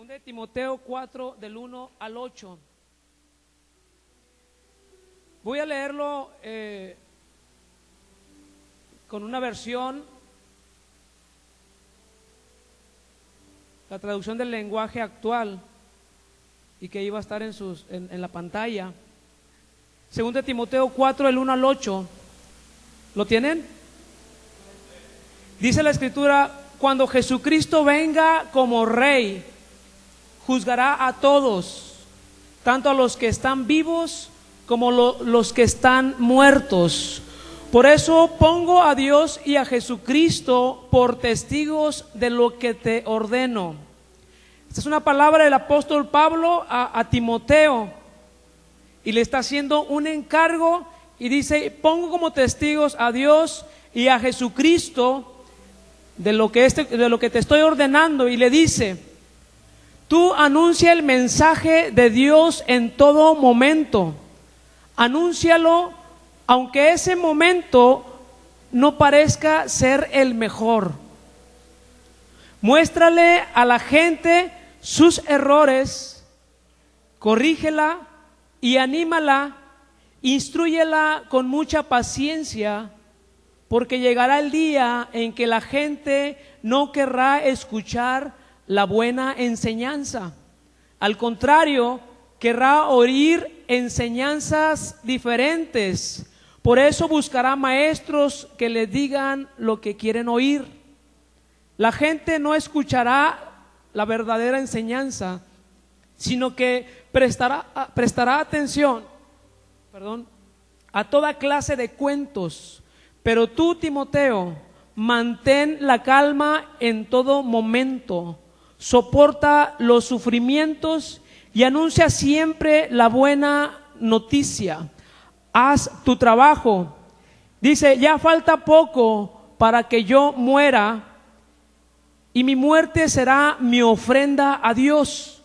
2 Timoteo 4, del 1 al 8. Voy a leerlo con una versión, la traducción del lenguaje actual, y que iba a estar en la pantalla. 2 Timoteo 4, del 1 al 8. ¿Lo tienen? Dice la Escritura: cuando Jesucristo venga como Rey, juzgará a todos, tanto a los que están vivos como los que están muertos. Por eso pongo a Dios y a Jesucristo por testigos de lo que te ordeno. Esta es una palabra del apóstol Pablo a Timoteo, y le está haciendo un encargo y dice: pongo como testigos a Dios y a Jesucristo de lo que te estoy ordenando. Y le dice: tú anuncia el mensaje de Dios en todo momento, anúncialo aunque ese momento no parezca ser el mejor. Muéstrale a la gente sus errores, corrígela y anímala, instrúyela con mucha paciencia, porque llegará el día en que la gente no querrá escuchar la buena enseñanza. Al contrario, querrá oír enseñanzas diferentes. Por eso buscará maestros que le digan lo que quieren oír. La gente no escuchará la verdadera enseñanza, sino que prestará atención, a toda clase de cuentos. Pero tú, Timoteo, mantén la calma en todo momento, soporta los sufrimientos y anuncia siempre la buena noticia. Haz tu trabajo. Dice: ya falta poco para que yo muera, y mi muerte será mi ofrenda a Dios.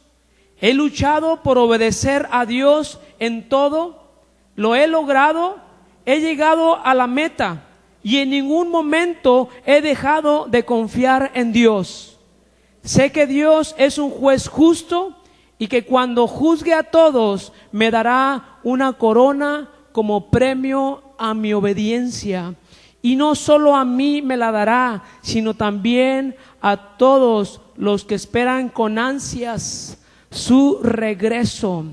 He luchado por obedecer a Dios en todo, lo he logrado, he llegado a la meta, y en ningún momento he dejado de confiar en Dios. Sé que Dios es un juez justo y que cuando juzgue a todos me dará una corona como premio a mi obediencia. Y no solo a mí me la dará, sino también a todos los que esperan con ansias su regreso.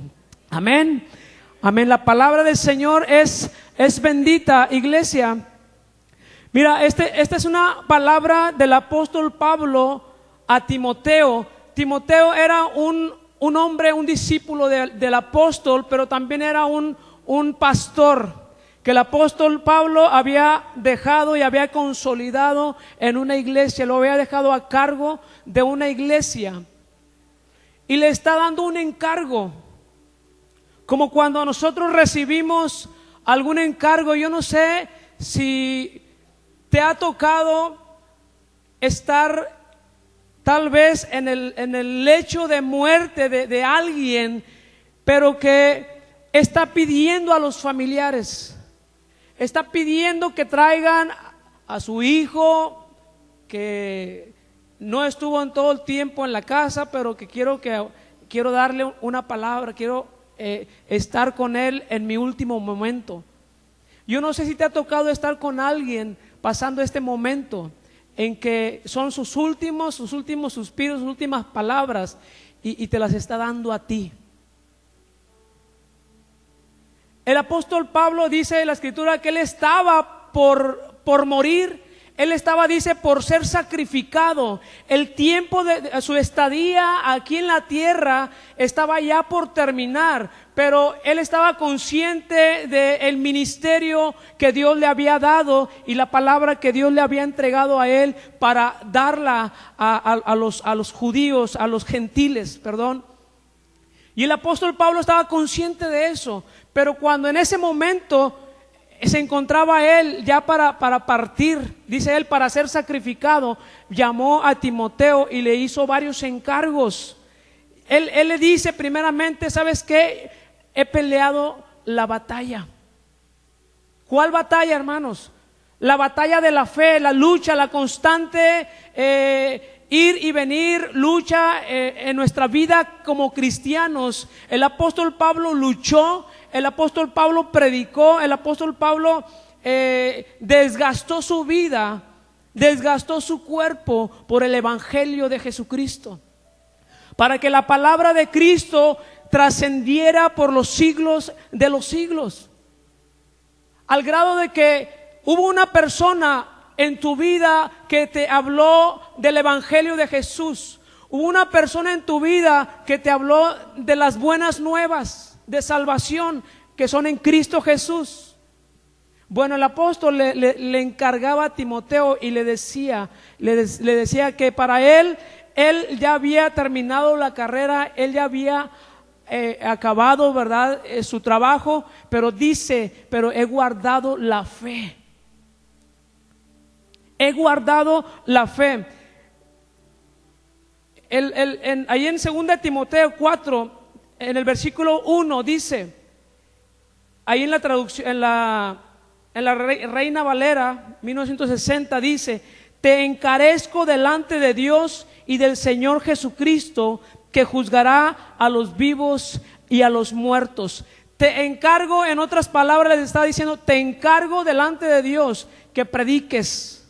Amén. Amén. La palabra del Señor es bendita, iglesia. Mira, esta es una palabra del apóstol Pablo a Timoteo. Timoteo era un hombre, un discípulo del apóstol, pero también era un pastor que el apóstol Pablo había dejado y había consolidado en una iglesia, lo había dejado a cargo de una iglesia, y le está dando un encargo, como cuando nosotros recibimos algún encargo. Yo no sé si te ha tocado estar tal vez en el lecho de muerte de alguien, pero que está pidiendo a los familiares, está pidiendo que traigan a su hijo que no estuvo en todo el tiempo en la casa, pero que quiero darle una palabra, quiero estar con él en mi último momento. Yo no sé si te ha tocado estar con alguien pasando este momento en que son sus últimos suspiros, sus últimas palabras, y te las está dando a ti. El apóstol Pablo dice en la Escritura que él estaba por morir. Él estaba, dice, por ser sacrificado. El tiempo de su estadía aquí en la tierra estaba ya por terminar, pero él estaba consciente del ministerio que Dios le había dado y la palabra que Dios le había entregado a él para darla a los judíos, a los gentiles, Y el apóstol Pablo estaba consciente de eso, pero cuando en ese momento se encontraba él ya para partir, dice él, para ser sacrificado, llamó a Timoteo y le hizo varios encargos. Él le dice primeramente: ¿sabes qué? He peleado la batalla. ¿Cuál batalla, hermanos? La batalla de la fe, la lucha, la constante ir y venir, lucha en nuestra vida como cristianos. El apóstol Pablo luchó, el apóstol Pablo predicó, el apóstol Pablo desgastó su vida, desgastó su cuerpo por el evangelio de Jesucristo, para que la palabra de Cristo trascendiera por los siglos de los siglos, al grado de que hubo una persona en tu vida que te habló del evangelio de Jesús. Hubo una persona en tu vida que te habló de las buenas nuevas de salvación que son en Cristo Jesús. Bueno, el apóstol le encargaba a Timoteo y le decía que para él ya había terminado la carrera, él ya había acabado, ¿verdad?, su trabajo, pero dice, pero he guardado la fe. He guardado la fe. Ahí en 2 Timoteo 4, en el versículo 1 dice, ahí en la traducción, en la Reina Valera 1960 dice: te encarezco delante de Dios y del Señor Jesucristo, que juzgará a los vivos y a los muertos. Te encargo, en otras palabras les está diciendo, te encargo delante de Dios que prediques,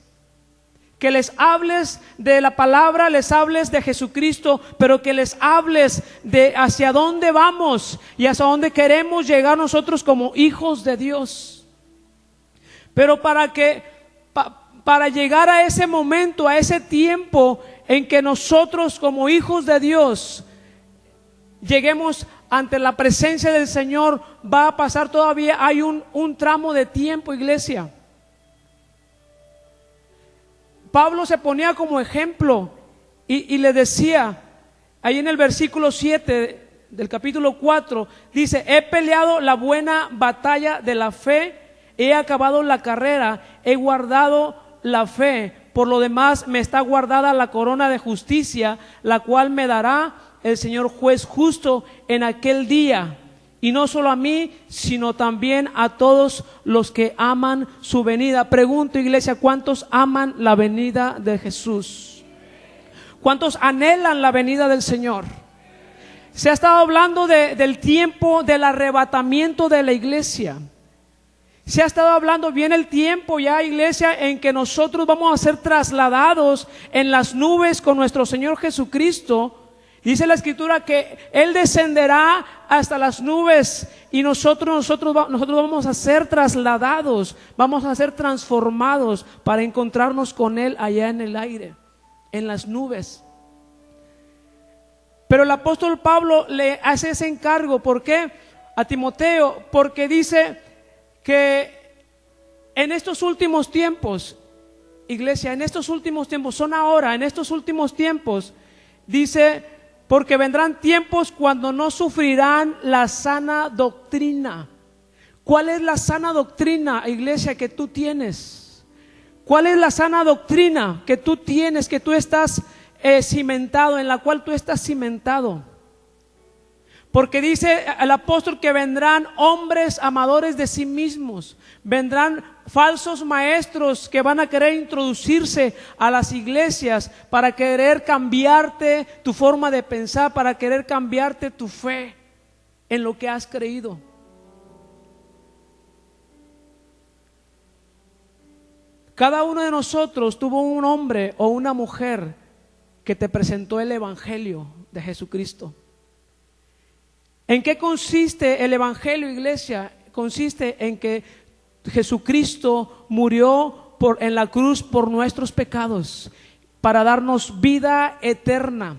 que les hables de la palabra, les hables de Jesucristo, pero que les hables de hacia dónde vamos y hacia dónde queremos llegar nosotros como hijos de Dios. Pero para llegar a ese momento, a ese tiempo en que nosotros como hijos de Dios lleguemos ante la presencia del Señor, va a pasar todavía, hay un tramo de tiempo, iglesia. Pablo se ponía como ejemplo y le decía, ahí en el versículo 7 del capítulo 4, dice: he peleado la buena batalla de la fe, he acabado la carrera, he guardado la fe, por lo demás me está guardada la corona de justicia, la cual me dará el Señor juez justo en aquel día. Y no solo a mí, sino también a todos los que aman su venida. Pregunto, iglesia, ¿cuántos aman la venida de Jesús? ¿Cuántos anhelan la venida del Señor? Se ha estado hablando del tiempo del arrebatamiento de la iglesia. Se ha estado hablando, viene el tiempo ya, iglesia, en que nosotros vamos a ser trasladados en las nubes con nuestro Señor Jesucristo. Dice la Escritura que Él descenderá hasta las nubes y nosotros vamos a ser trasladados, vamos a ser transformados para encontrarnos con Él allá en el aire, en las nubes. Pero el apóstol Pablo le hace ese encargo. ¿Por qué? A Timoteo, porque dice que en estos últimos tiempos, iglesia, en estos últimos tiempos, son ahora, en estos últimos tiempos, dice: porque vendrán tiempos cuando no sufrirán la sana doctrina. ¿Cuál es la sana doctrina, iglesia, que tú tienes? ¿Cuál es la sana doctrina que tú tienes, que tú estás cimentado, en la cual tú estás cimentado? Porque dice el apóstol que vendrán hombres amadores de sí mismos, vendrán falsos maestros que van a querer introducirse a las iglesias para querer cambiarte tu forma de pensar, para querer cambiarte tu fe en lo que has creído. Cada uno de nosotros tuvo un hombre o una mujer que te presentó el evangelio de Jesucristo. ¿En qué consiste el evangelio, iglesia? Consiste en que Jesucristo murió en la cruz por nuestros pecados para darnos vida eterna.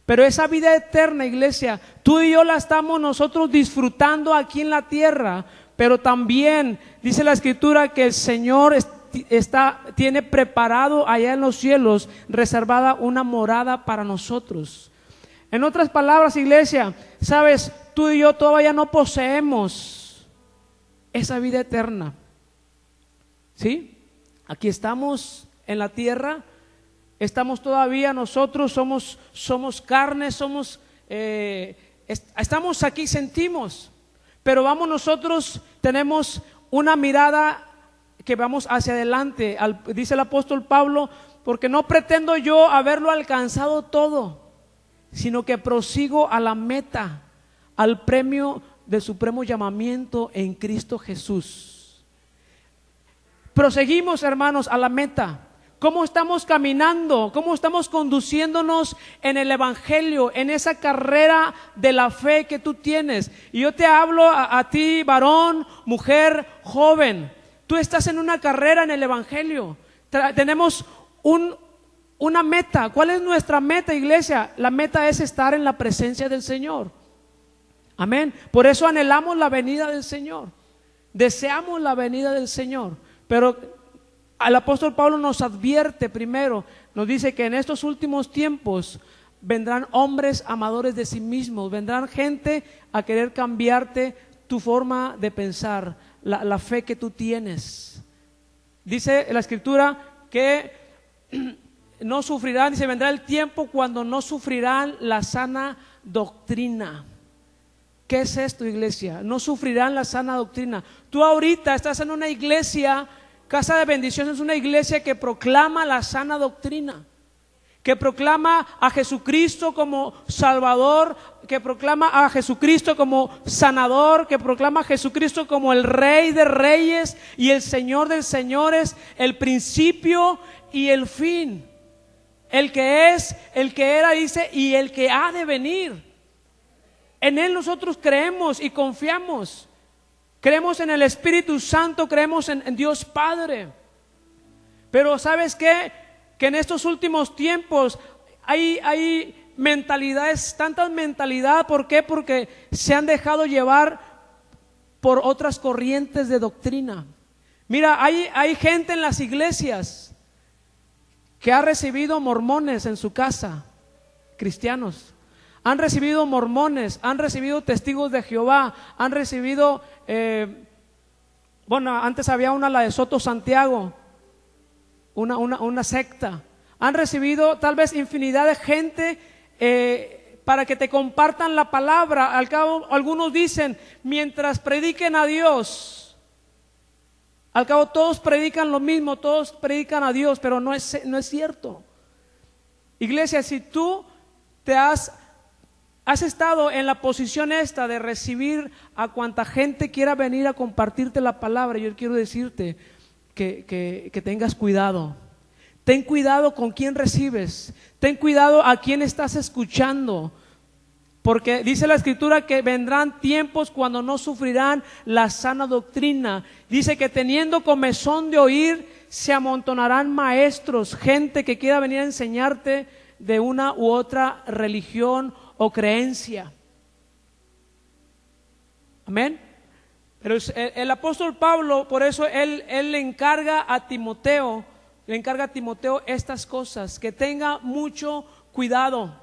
Pero esa vida eterna, iglesia, tú y yo la estamos nosotros disfrutando aquí en la tierra, pero también dice la Escritura que el Señor tiene preparado allá en los cielos, reservada una morada para nosotros. En otras palabras, iglesia, sabes, tú y yo todavía no poseemos esa vida eterna. ¿Sí? Aquí estamos en la tierra, estamos todavía, nosotros somos carne, estamos aquí, sentimos, pero nosotros tenemos una mirada que vamos hacia adelante. Dice el apóstol Pablo porque no pretendo yo haberlo alcanzado todo, sino que prosigo a la meta, al premio del supremo llamamiento en Cristo Jesús. Proseguimos, hermanos, a la meta. ¿Cómo estamos caminando? ¿Cómo estamos conduciéndonos en el Evangelio, en esa carrera de la fe que tú tienes? Y yo te hablo a ti, varón, mujer, joven. Tú estás en una carrera en el Evangelio. Tenemos una meta. ¿Cuál es nuestra meta, iglesia? La meta es estar en la presencia del Señor. Amén. Por eso anhelamos la venida del Señor. Deseamos la venida del Señor. Pero el apóstol Pablo nos advierte primero, nos dice que en estos últimos tiempos vendrán hombres amadores de sí mismos, vendrán gente a querer cambiarte tu forma de pensar, la fe que tú tienes. Dice la Escritura que no sufrirán, dice, vendrá el tiempo cuando no sufrirán la sana doctrina. ¿Qué es esto, iglesia? No sufrirán la sana doctrina. Tú ahorita estás en una iglesia, Casa de Bendición es una iglesia que proclama la sana doctrina, que proclama a Jesucristo como Salvador, que proclama a Jesucristo como sanador, que proclama a Jesucristo como el Rey de Reyes y el Señor de Señores, el principio y el fin, el que es, el que era, dice, y el que ha de venir. En Él nosotros creemos y confiamos. Creemos en el Espíritu Santo, creemos en Dios Padre. Pero ¿sabes qué? Que en estos últimos tiempos hay mentalidades, tanta mentalidad. ¿Por qué? Porque se han dejado llevar por otras corrientes de doctrina. Mira, hay gente en las iglesias que ha recibido mormones en su casa, cristianos. Han recibido mormones, han recibido testigos de Jehová, han recibido, antes había la de Soto Santiago, una secta. Han recibido tal vez infinidad de gente para que te compartan la palabra. Al cabo, algunos dicen, mientras prediquen a Dios, al cabo todos predican lo mismo, todos predican a Dios, pero no es cierto. Iglesia, si tú te has estado en la posición esta de recibir a cuanta gente quiera venir a compartirte la palabra, yo quiero decirte que tengas cuidado. Ten cuidado con quién recibes, ten cuidado a quién estás escuchando, porque dice la Escritura que vendrán tiempos cuando no sufrirán la sana doctrina. Dice que teniendo comezón de oír, se amontonarán maestros, gente que quiera venir a enseñarte de una u otra religión o creencia. Amén. Pero el apóstol Pablo, por eso él le encarga a Timoteo estas cosas, que tenga mucho cuidado.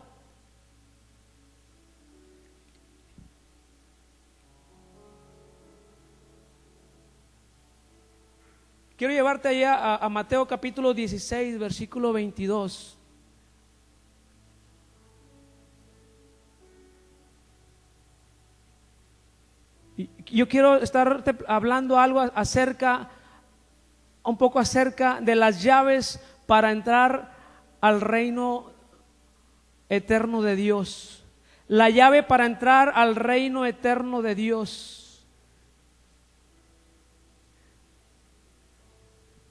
Quiero llevarte allá a Mateo capítulo 16, versículo 22. Yo quiero estar hablando algo un poco acerca de las llaves para entrar al reino eterno de Dios. La llave para entrar al reino eterno de Dios.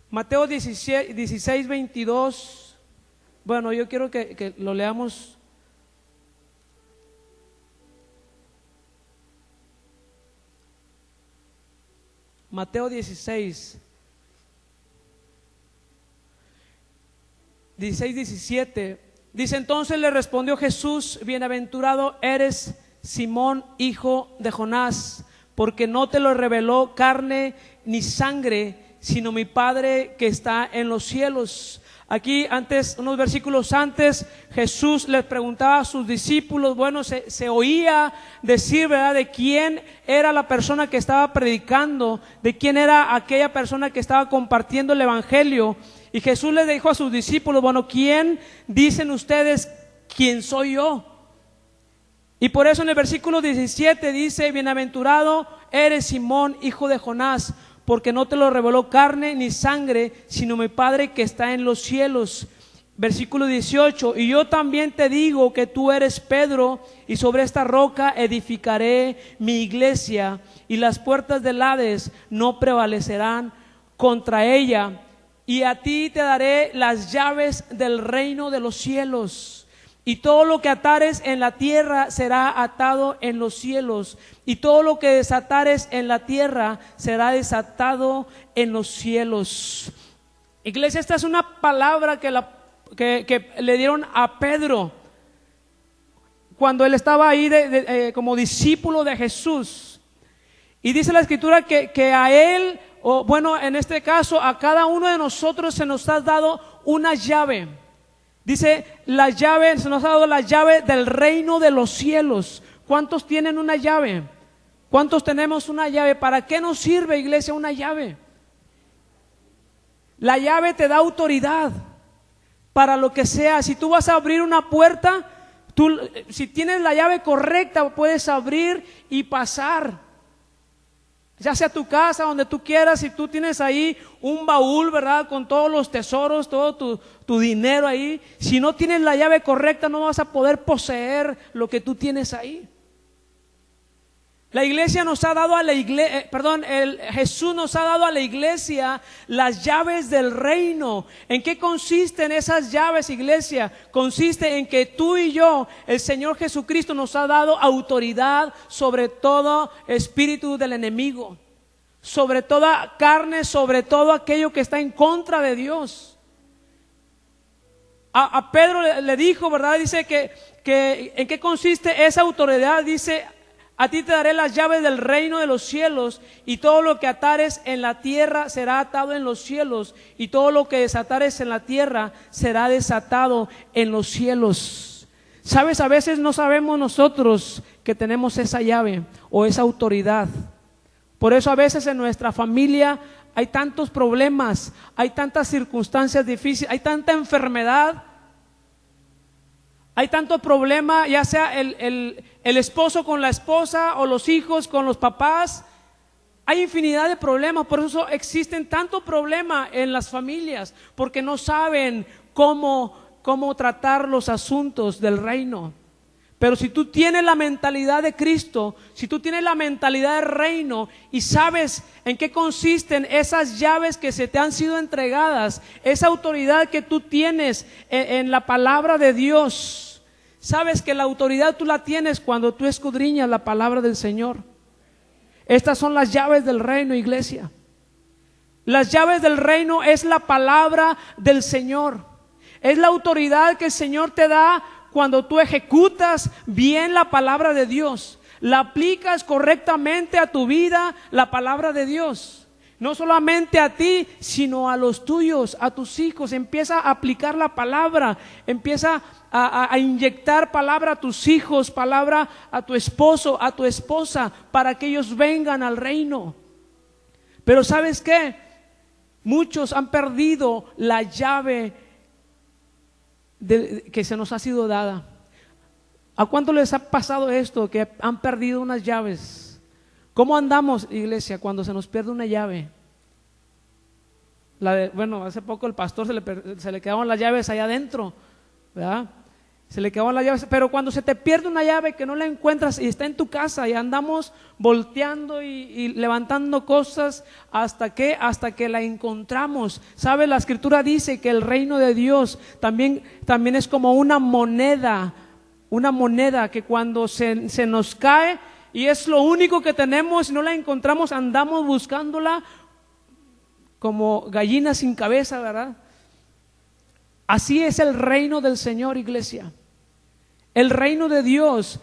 Mateo 16, 22. Bueno, yo quiero que lo leamos. Mateo 16, 17. Dice: entonces le respondió Jesús: bienaventurado eres, Simón, hijo de Jonás, porque no te lo reveló carne ni sangre, sino mi Padre que está en los cielos. Aquí unos versículos antes, Jesús les preguntaba a sus discípulos, se oía decir, ¿verdad?, de quién era la persona que estaba predicando, de quién era aquella persona que estaba compartiendo el evangelio. Y Jesús les dijo a sus discípulos, ¿quién dicen ustedes quién soy yo? Y por eso en el versículo 17 dice: bienaventurado eres, Simón, hijo de Jonás, porque no te lo reveló carne ni sangre, sino mi Padre que está en los cielos. Versículo 18, y yo también te digo que tú eres Pedro, y sobre esta roca edificaré mi iglesia, y las puertas del Hades no prevalecerán contra ella, y a ti te daré las llaves del reino de los cielos. Y todo lo que atares en la tierra será atado en los cielos, y todo lo que desatares en la tierra será desatado en los cielos. Iglesia, esta es una palabra que le dieron a Pedro cuando él estaba ahí como discípulo de Jesús. Y dice la Escritura que a él, o bueno, en este caso a cada uno de nosotros se nos ha dado una llave. Dice la llave, se nos ha dado la llave del reino de los cielos. ¿Cuántos tienen una llave? ¿Cuántos tenemos una llave? ¿Para qué nos sirve, iglesia, una llave? La llave te da autoridad para lo que sea. Si tú vas a abrir una puerta, si tienes la llave correcta, puedes abrir y pasar, ya sea tu casa, donde tú quieras. Si tú tienes ahí un baúl, ¿verdad?, con todos los tesoros, todo tu dinero ahí, si no tienes la llave correcta, no vas a poder poseer lo que tú tienes ahí. La iglesia nos ha dado a la iglesia, Jesús nos ha dado a la iglesia las llaves del reino. ¿En qué consisten esas llaves, iglesia? Consiste en que tú y yo, el Señor Jesucristo nos ha dado autoridad sobre todo espíritu del enemigo, sobre toda carne, sobre todo aquello que está en contra de Dios. A Pedro le dijo, ¿verdad? Dice que ¿en qué consiste esa autoridad? Dice: a ti te daré las llaves del reino de los cielos, y todo lo que atares en la tierra será atado en los cielos, y todo lo que desatares en la tierra será desatado en los cielos. ¿Sabes? A veces no sabemos nosotros que tenemos esa llave o esa autoridad. Por eso a veces en nuestra familia hay tantos problemas, hay tantas circunstancias difíciles, hay tanta enfermedad. Hay tanto problema, ya sea el esposo con la esposa o los hijos con los papás. Hay infinidad de problemas, por eso existen tanto problema en las familias, porque no saben cómo tratar los asuntos del reino. Pero si tú tienes la mentalidad de Cristo, si tú tienes la mentalidad del reino y sabes en qué consisten esas llaves que se te han sido entregadas, esa autoridad que tú tienes en la palabra de Dios, sabes que la autoridad tú la tienes cuando tú escudriñas la palabra del Señor. Estas son las llaves del reino, iglesia. Las llaves del reino es la palabra del Señor. Es la autoridad que el Señor te da cuando tú ejecutas bien la palabra de Dios. La aplicas correctamente a tu vida, la palabra de Dios. No solamente a ti, sino a los tuyos, a tus hijos. Empieza a aplicar la palabra, empieza a inyectar palabra a tus hijos, palabra a tu esposo, a tu esposa, para que ellos vengan al reino. Pero ¿sabes qué? Muchos han perdido la llave que se nos ha sido dada. ¿A cuánto les ha pasado esto, que han perdido unas llaves? ¿Cómo andamos, iglesia, cuando se nos pierde una llave? Hace poco el pastor se le quedaban las llaves allá adentro, ¿verdad? Se le quedaban las llaves, pero cuando se te pierde una llave que no la encuentras y está en tu casa y andamos volteando y levantando cosas hasta que la encontramos. ¿Sabes? La Escritura dice que el reino de Dios también es como una moneda que cuando se nos cae y es lo único que tenemos y no la encontramos, andamos buscándola como gallinas sin cabeza, ¿verdad? Así es el reino del Señor, iglesia. El reino de Dios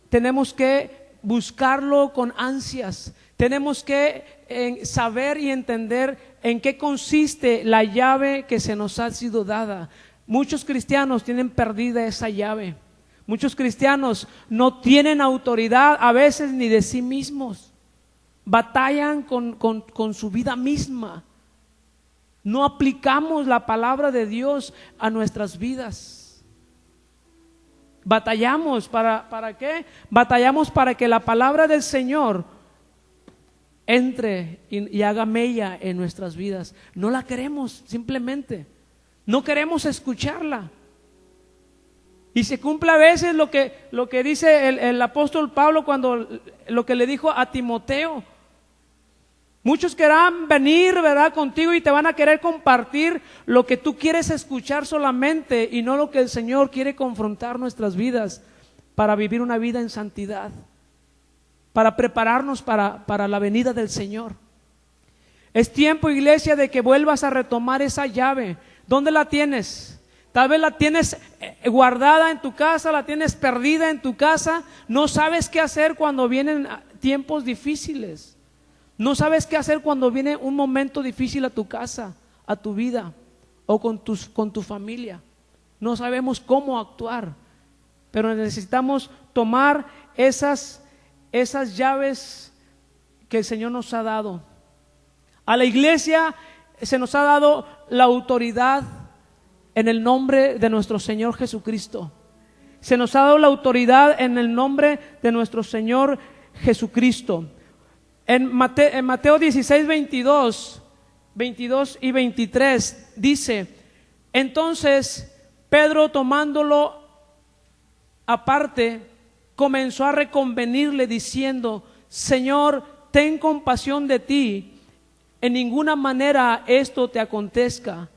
tenemos que buscarlo con ansias. Tenemos que saber y entender en qué consiste la llave que se nos ha sido dada. Muchos cristianos tienen perdida esa llave. Muchos cristianos no tienen autoridad a veces ni de sí mismos. Batallan con su vida misma. No aplicamos la palabra de Dios a nuestras vidas. Batallamos ¿para qué? Batallamos para que la palabra del Señor entre y haga mella en nuestras vidas. No la queremos, simplemente. No queremos escucharla. Y se cumple a veces lo que dice el apóstol Pablo cuando lo que le dijo a Timoteo. Muchos querrán venir, ¿verdad?, contigo y te van a querer compartir lo que tú quieres escuchar solamente y no lo que el Señor quiere confrontar nuestras vidas para vivir una vida en santidad, para prepararnos para la venida del Señor. Es tiempo, iglesia, de que vuelvas a retomar esa llave. ¿Dónde la tienes? Tal vez la tienes guardada en tu casa, la tienes perdida en tu casa. No sabes qué hacer cuando vienen tiempos difíciles. No sabes qué hacer cuando viene un momento difícil a tu casa, a tu vida o con tu familia. No sabemos cómo actuar, pero necesitamos tomar esas llaves que el Señor nos ha dado. A la iglesia se nos ha dado la autoridad en el nombre de nuestro Señor Jesucristo. Se nos ha dado la autoridad en el nombre de nuestro Señor Jesucristo. En Mateo 16, 22 y 23 dice: entonces Pedro, tomándolo aparte, comenzó a reconvenirle diciendo: Señor, ten compasión de ti, en ninguna manera esto te acontezca.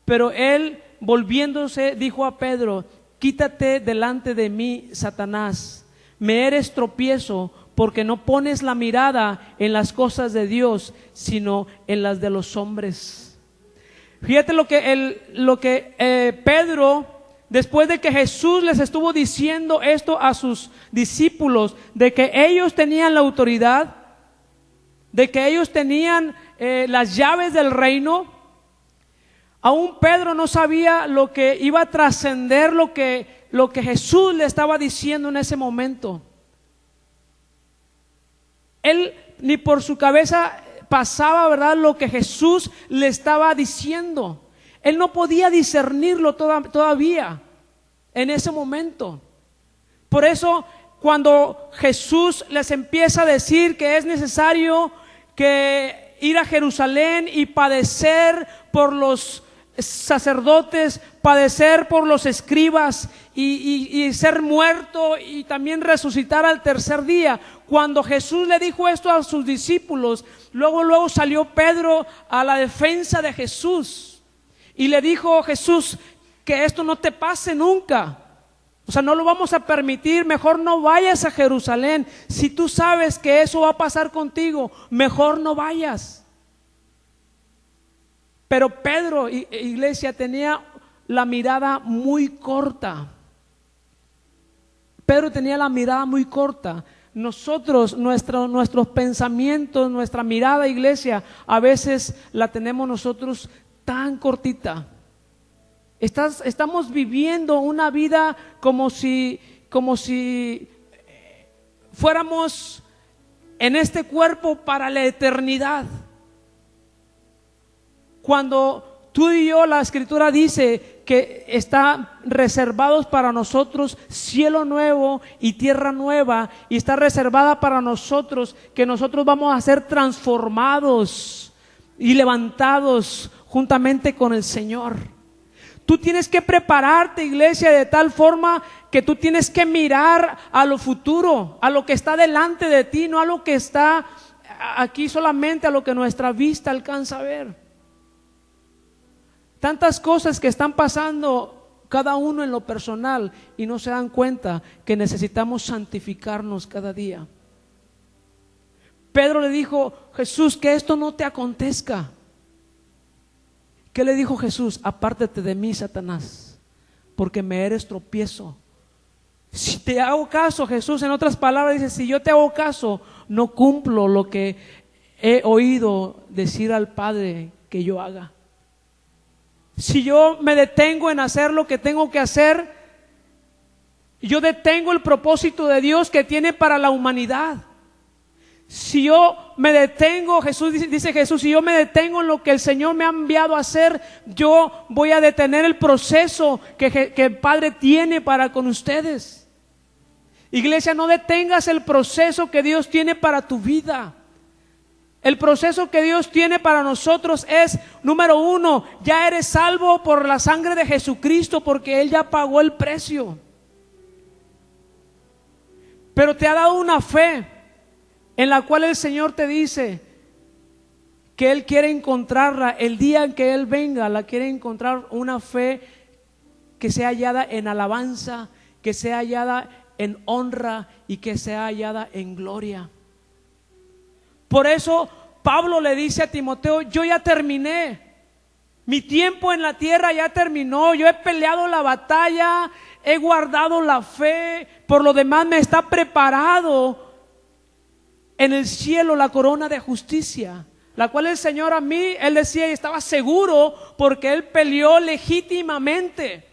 Pero él, volviéndose, dijo a Pedro: quítate delante de mí, Satanás, me eres tropiezo, porque no pones la mirada en las cosas de Dios, sino en las de los hombres. Fíjate lo que Pedro, después de que Jesús les estuvo diciendo esto a sus discípulos, de que ellos tenían la autoridad, de que ellos tenían las llaves del reino, aún Pedro no sabía lo que iba a trascender, lo que Jesús le estaba diciendo en ese momento. Él ni por su cabeza pasaba, ¿verdad?, lo que Jesús le estaba diciendo. Él no podía discernirlo todavía en ese momento. Por eso, cuando Jesús les empieza a decir que es necesario que ir a Jerusalén y padecer por los sacerdotes, padecer por los escribas y ser muerto y también resucitar al tercer día. Cuando Jesús le dijo esto a sus discípulos, luego salió Pedro a la defensa de Jesús y le dijo: Jesús, que esto no te pase nunca. O sea, no lo vamos a permitir, mejor no vayas a Jerusalén. Si tú sabes que eso va a pasar contigo, mejor no vayas. Pero Pedro, iglesia, tenía la mirada muy corta. Pedro tenía la mirada muy corta. Nosotros, nuestros pensamientos, nuestra mirada, iglesia, a veces la tenemos nosotros tan cortita. Estamos viviendo una vida como si fuéramos en este cuerpo para la eternidad. Cuando tú y yo, la Escritura dice que están reservados para nosotros cielo nuevo y tierra nueva, y está reservada para nosotros, que nosotros vamos a ser transformados y levantados juntamente con el Señor. Tú tienes que prepararte, iglesia, de tal forma que tú tienes que mirar a lo futuro, a lo que está delante de ti, no a lo que está aquí solamente, a lo que nuestra vista alcanza a ver. Tantas cosas que están pasando cada uno en lo personal y no se dan cuenta que necesitamos santificarnos cada día. Pedro le dijo: Jesús, que esto no te acontezca. ¿Qué le dijo Jesús? Apártate de mí, Satanás, porque me eres tropiezo. Si te hago caso, Jesús, en otras palabras dice: si yo te hago caso, no cumplo lo que he oído decir al Padre que yo haga. Si yo me detengo en hacer lo que tengo que hacer, yo detengo el propósito de Dios que tiene para la humanidad. Si yo me detengo, dice Jesús, si yo me detengo en lo que el Señor me ha enviado a hacer, yo voy a detener el proceso que el Padre tiene para con ustedes. Iglesia, no detengas el proceso que Dios tiene para tu vida. El proceso que Dios tiene para nosotros es, número uno, ya eres salvo por la sangre de Jesucristo, porque Él ya pagó el precio. Pero te ha dado una fe en la cual el Señor te dice que Él quiere encontrarla. El día en que Él venga, la quiere encontrar, una fe que sea hallada en alabanza, que sea hallada en honra y que sea hallada en gloria. Por eso Pablo le dice a Timoteo: yo ya terminé, mi tiempo en la tierra ya terminó, yo he peleado la batalla, he guardado la fe, por lo demás me está preparado en el cielo la corona de justicia, la cual el Señor a mí, Él decía, y estaba seguro porque Él peleó legítimamente.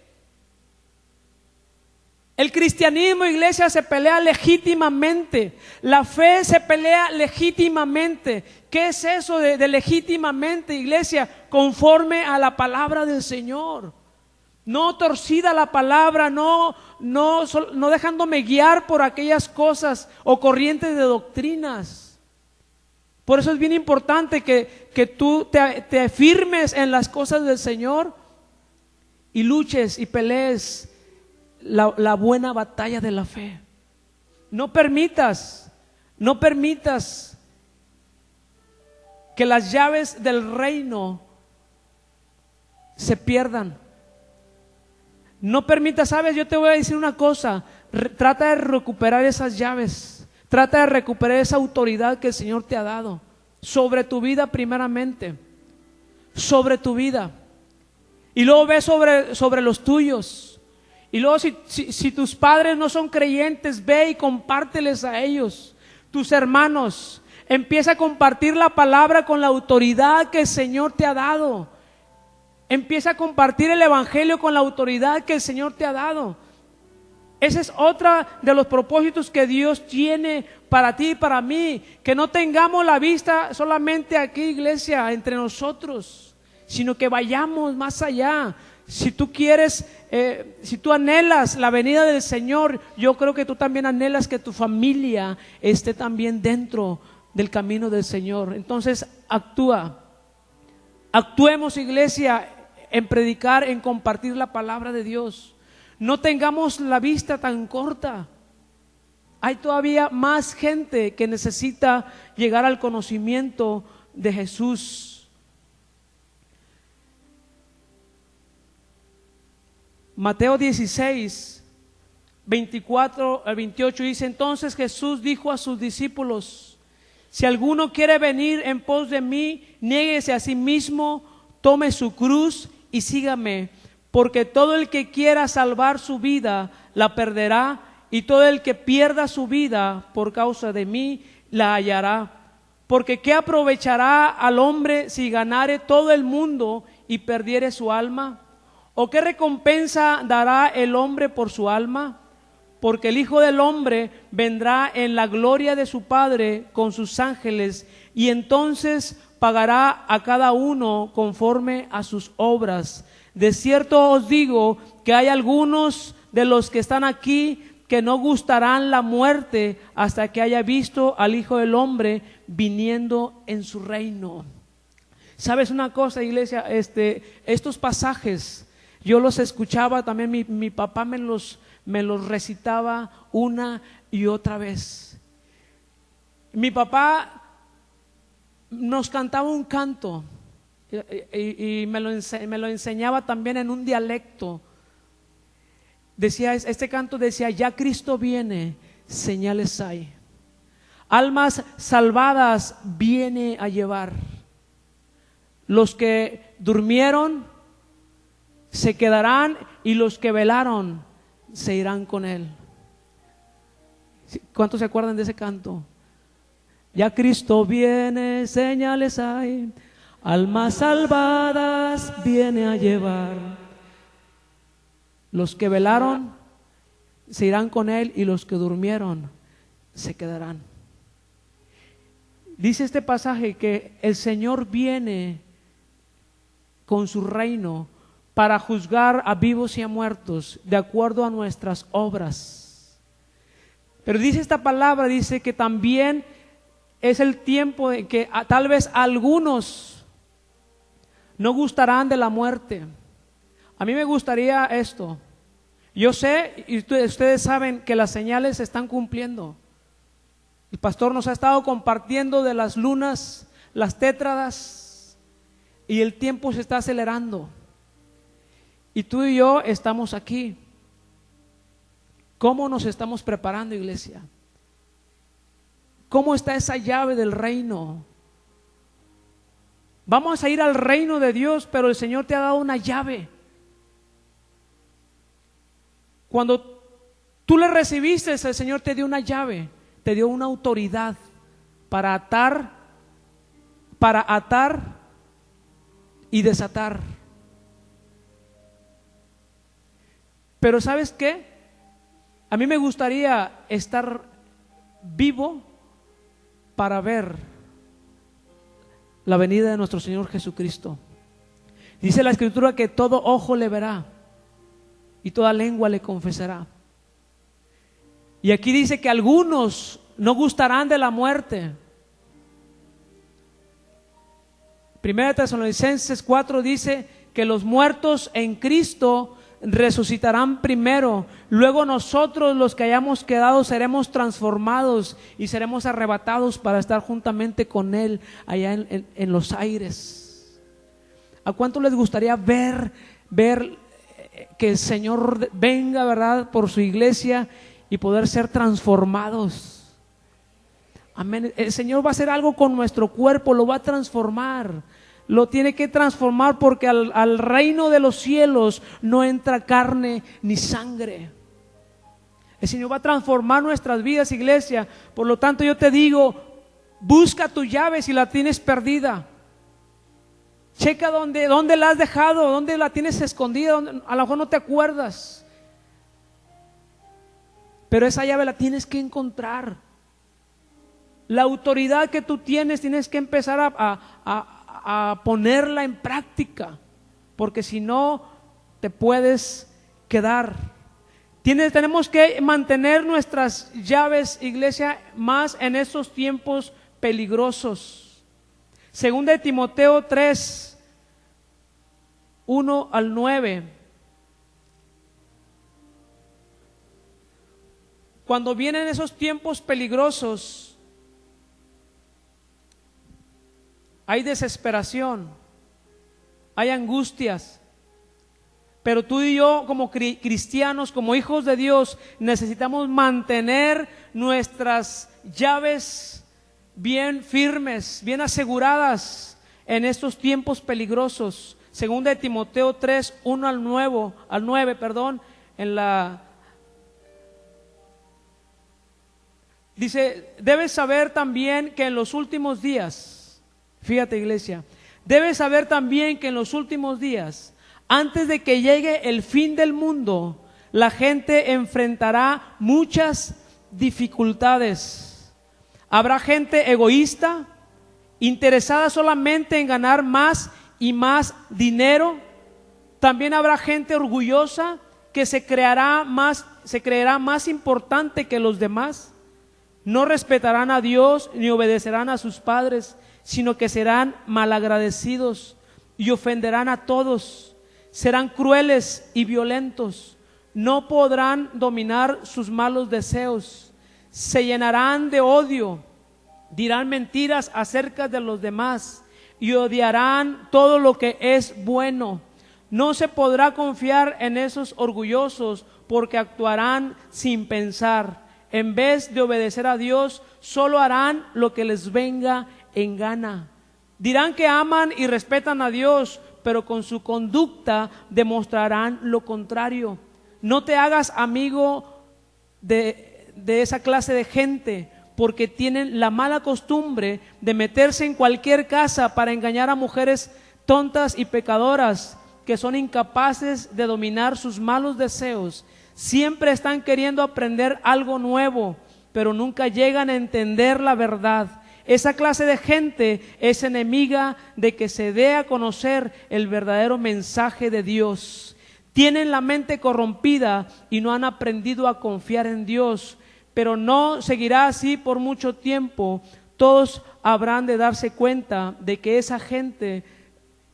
El cristianismo, iglesia, se pelea legítimamente. La fe se pelea legítimamente. ¿Qué es eso de legítimamente, iglesia? Conforme a la palabra del Señor. No torcida la palabra, no dejándome guiar por aquellas cosas o corrientes de doctrinas. Por eso es bien importante que tú te firmes en las cosas del Señor y luches y pelees la buena batalla de la fe. No permitas que las llaves del reino se pierdan. No permitas, sabes, yo te voy a decir una cosa, trata de recuperar esas llaves, trata de recuperar esa autoridad que el Señor te ha dado sobre tu vida primeramente, sobre tu vida, y luego ve sobre los tuyos. Y luego si tus padres no son creyentes, ve y compárteles a ellos. Tus hermanos, empieza a compartir la palabra con la autoridad que el Señor te ha dado. Empieza a compartir el evangelio con la autoridad que el Señor te ha dado. Ese es otro de los propósitos que Dios tiene para ti y para mí. Que no tengamos la vista solamente aquí, iglesia, entre nosotros, sino que vayamos más allá. Si tú quieres, si tú anhelas la venida del Señor, yo creo que tú también anhelas que tu familia esté también dentro del camino del Señor. Entonces actuemos, iglesia, en predicar, en compartir la palabra de Dios. No tengamos la vista tan corta. Hay todavía más gente que necesita llegar al conocimiento de Jesús. Mateo 16, 24 al 28 dice: entonces Jesús dijo a sus discípulos: si alguno quiere venir en pos de mí, niéguese a sí mismo, tome su cruz y sígame, porque todo el que quiera salvar su vida la perderá, y todo el que pierda su vida por causa de mí la hallará. Porque ¿qué aprovechará al hombre si ganare todo el mundo y perdiere su alma? ¿O qué recompensa dará el hombre por su alma? Porque el Hijo del Hombre vendrá en la gloria de su Padre con sus ángeles, y entonces pagará a cada uno conforme a sus obras. De cierto os digo que hay algunos de los que están aquí que no gustarán la muerte hasta que haya visto al Hijo del Hombre viniendo en su reino. ¿Sabes una cosa, iglesia? Estos pasajes yo los escuchaba también, mi papá me los recitaba una y otra vez. Mi papá nos cantaba un canto y me lo enseñaba también en un dialecto. Decía, este canto decía: ya Cristo viene, señales hay. Almas salvadas viene a llevar. Los que durmieron se quedarán, y los que velaron se irán con Él. ¿Cuántos se acuerdan de ese canto? Ya Cristo viene, señales hay, almas salvadas viene a llevar. Los que velaron se irán con Él, y los que durmieron se quedarán. Dice este pasaje que el Señor viene con su reino para juzgar a vivos y a muertos de acuerdo a nuestras obras. Pero dice esta palabra, dice que también es el tiempo en que tal vez algunos no gustarán de la muerte. A mí me gustaría esto. Yo sé, y ustedes saben, que las señales se están cumpliendo. El pastor nos ha estado compartiendo de las lunas, las tétradas, y el tiempo se está acelerando. Y tú y yo estamos aquí. ¿Cómo nos estamos preparando, iglesia? ¿Cómo está esa llave del reino? Vamos a ir al reino de Dios, pero el Señor te ha dado una llave. Cuando tú le recibiste, el Señor te dio una llave, te dio una autoridad para atar y desatar. Pero ¿sabes qué? A mí me gustaría estar vivo para ver la venida de nuestro Señor Jesucristo. Dice la Escritura que todo ojo le verá y toda lengua le confesará. Y aquí dice que algunos no gustarán de la muerte. Primera Tesalonicenses 4 dice que los muertos en Cristo resucitarán primero, luego nosotros los que hayamos quedado seremos transformados y seremos arrebatados para estar juntamente con Él allá en los aires. ¿A cuánto les gustaría ver que el Señor venga, verdad, por su iglesia y poder ser transformados? Amén. El Señor va a hacer algo con nuestro cuerpo, lo va a transformar. Lo tiene que transformar porque al reino de los cielos no entra carne ni sangre. El Señor va a transformar nuestras vidas, iglesia. Por lo tanto, yo te digo, busca tu llave si la tienes perdida. Checa dónde la has dejado, dónde la tienes escondida, a lo mejor no te acuerdas. Pero esa llave la tienes que encontrar. La autoridad que tú tienes que empezar a ponerla en práctica, porque si no te puedes quedar. Tenemos que mantener nuestras llaves, iglesia, más en estos tiempos peligrosos. Segunda de Timoteo 3, 1 al 9. Cuando vienen esos tiempos peligrosos, hay desesperación, hay angustias, pero tú y yo como cristianos, como hijos de Dios, necesitamos mantener nuestras llaves bien firmes, bien aseguradas en estos tiempos peligrosos. Segunda de Timoteo 3, 1 al 9, dice, debes saber también que en los últimos días, fíjate, iglesia, debes saber también que en los últimos días, antes de que llegue el fin del mundo, la gente enfrentará muchas dificultades. Habrá gente egoísta, interesada solamente en ganar más y más dinero. También habrá gente orgullosa que se creerá más importante que los demás. No respetarán a Dios ni obedecerán a sus padres, sino que serán malagradecidos y ofenderán a todos. Serán crueles y violentos. No podrán dominar sus malos deseos. Se llenarán de odio. Dirán mentiras acerca de los demás y odiarán todo lo que es bueno. No se podrá confiar en esos orgullosos porque actuarán sin pensar. En vez de obedecer a Dios, solo harán lo que les venga en gana. Dirán que aman y respetan a Dios, pero con su conducta demostrarán lo contrario. No te hagas amigo de esa clase de gente, porque tienen la mala costumbre de meterse en cualquier casa para engañar a mujeres tontas y pecadoras que son incapaces de dominar sus malos deseos. Siempre están queriendo aprender algo nuevo, pero nunca llegan a entender la verdad. Esa clase de gente es enemiga de que se dé a conocer el verdadero mensaje de Dios. Tienen la mente corrompida y no han aprendido a confiar en Dios, pero no seguirá así por mucho tiempo. todos habrán de darse cuenta de que esa gente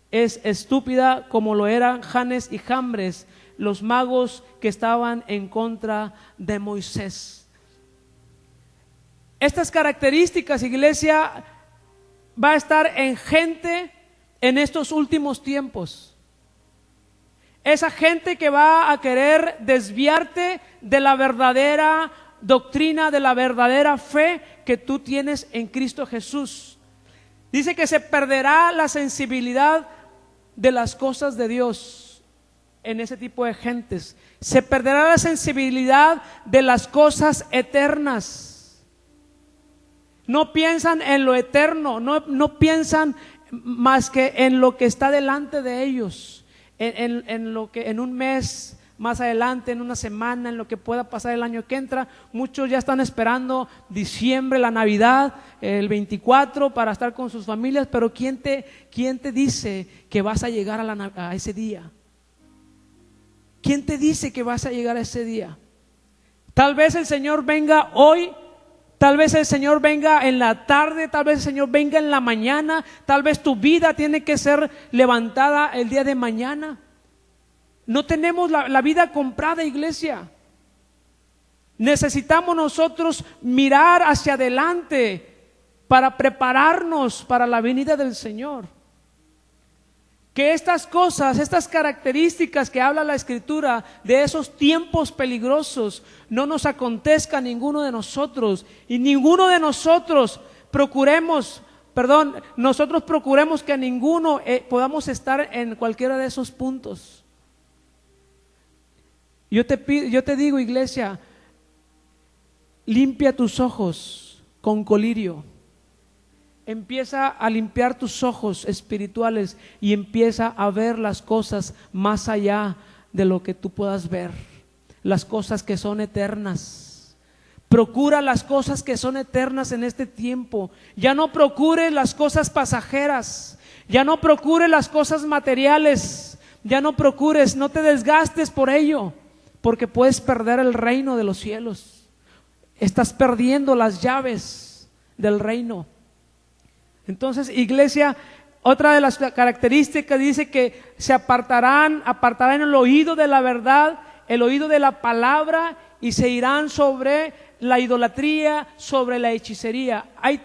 es estúpida como lo eran Janes y Jambres, los magos que estaban en contra de Moisés. Estas características, iglesia, va a estar en gente en estos últimos tiempos. Esa gente que va a querer desviarte de la verdadera doctrina, de la verdadera fe que tú tienes en Cristo Jesús. Dice que se perderá la sensibilidad de las cosas de Dios en ese tipo de gentes. Se perderá la sensibilidad de las cosas eternas. No piensan en lo eterno, no piensan más que en lo que está delante de ellos, en lo que en un mes más adelante, en una semana, en lo que pueda pasar el año que entra. Muchos ya están esperando diciembre, la Navidad, el 24 para estar con sus familias, pero ¿quién te dice que vas a llegar a ese día? ¿Quién te dice que vas a llegar a ese día? Tal vez el Señor venga hoy, tal vez el Señor venga en la tarde, tal vez el Señor venga en la mañana, tal vez tu vida tiene que ser levantada el día de mañana. No tenemos la vida comprada, iglesia. Necesitamos nosotros mirar hacia adelante para prepararnos para la venida del Señor. Que estas cosas, estas características que habla la Escritura de esos tiempos peligrosos no nos acontezca a ninguno de nosotros, y ninguno de nosotros nosotros procuremos que a ninguno podamos estar en cualquiera de esos puntos. Yo te digo, iglesia, limpia tus ojos con colirio. Empieza a limpiar tus ojos espirituales y empieza a ver las cosas más allá de lo que tú puedas ver, las cosas que son eternas. Procura las cosas que son eternas en este tiempo. Ya no procures las cosas pasajeras, ya no procures las cosas materiales, ya no procures, no te desgastes por ello, porque puedes perder el reino de los cielos. Estás perdiendo las llaves del reino. Entonces, iglesia, otra de las características dice que se apartarán el oído de la verdad, el oído de la palabra, y se irán sobre la idolatría, sobre la hechicería. Hay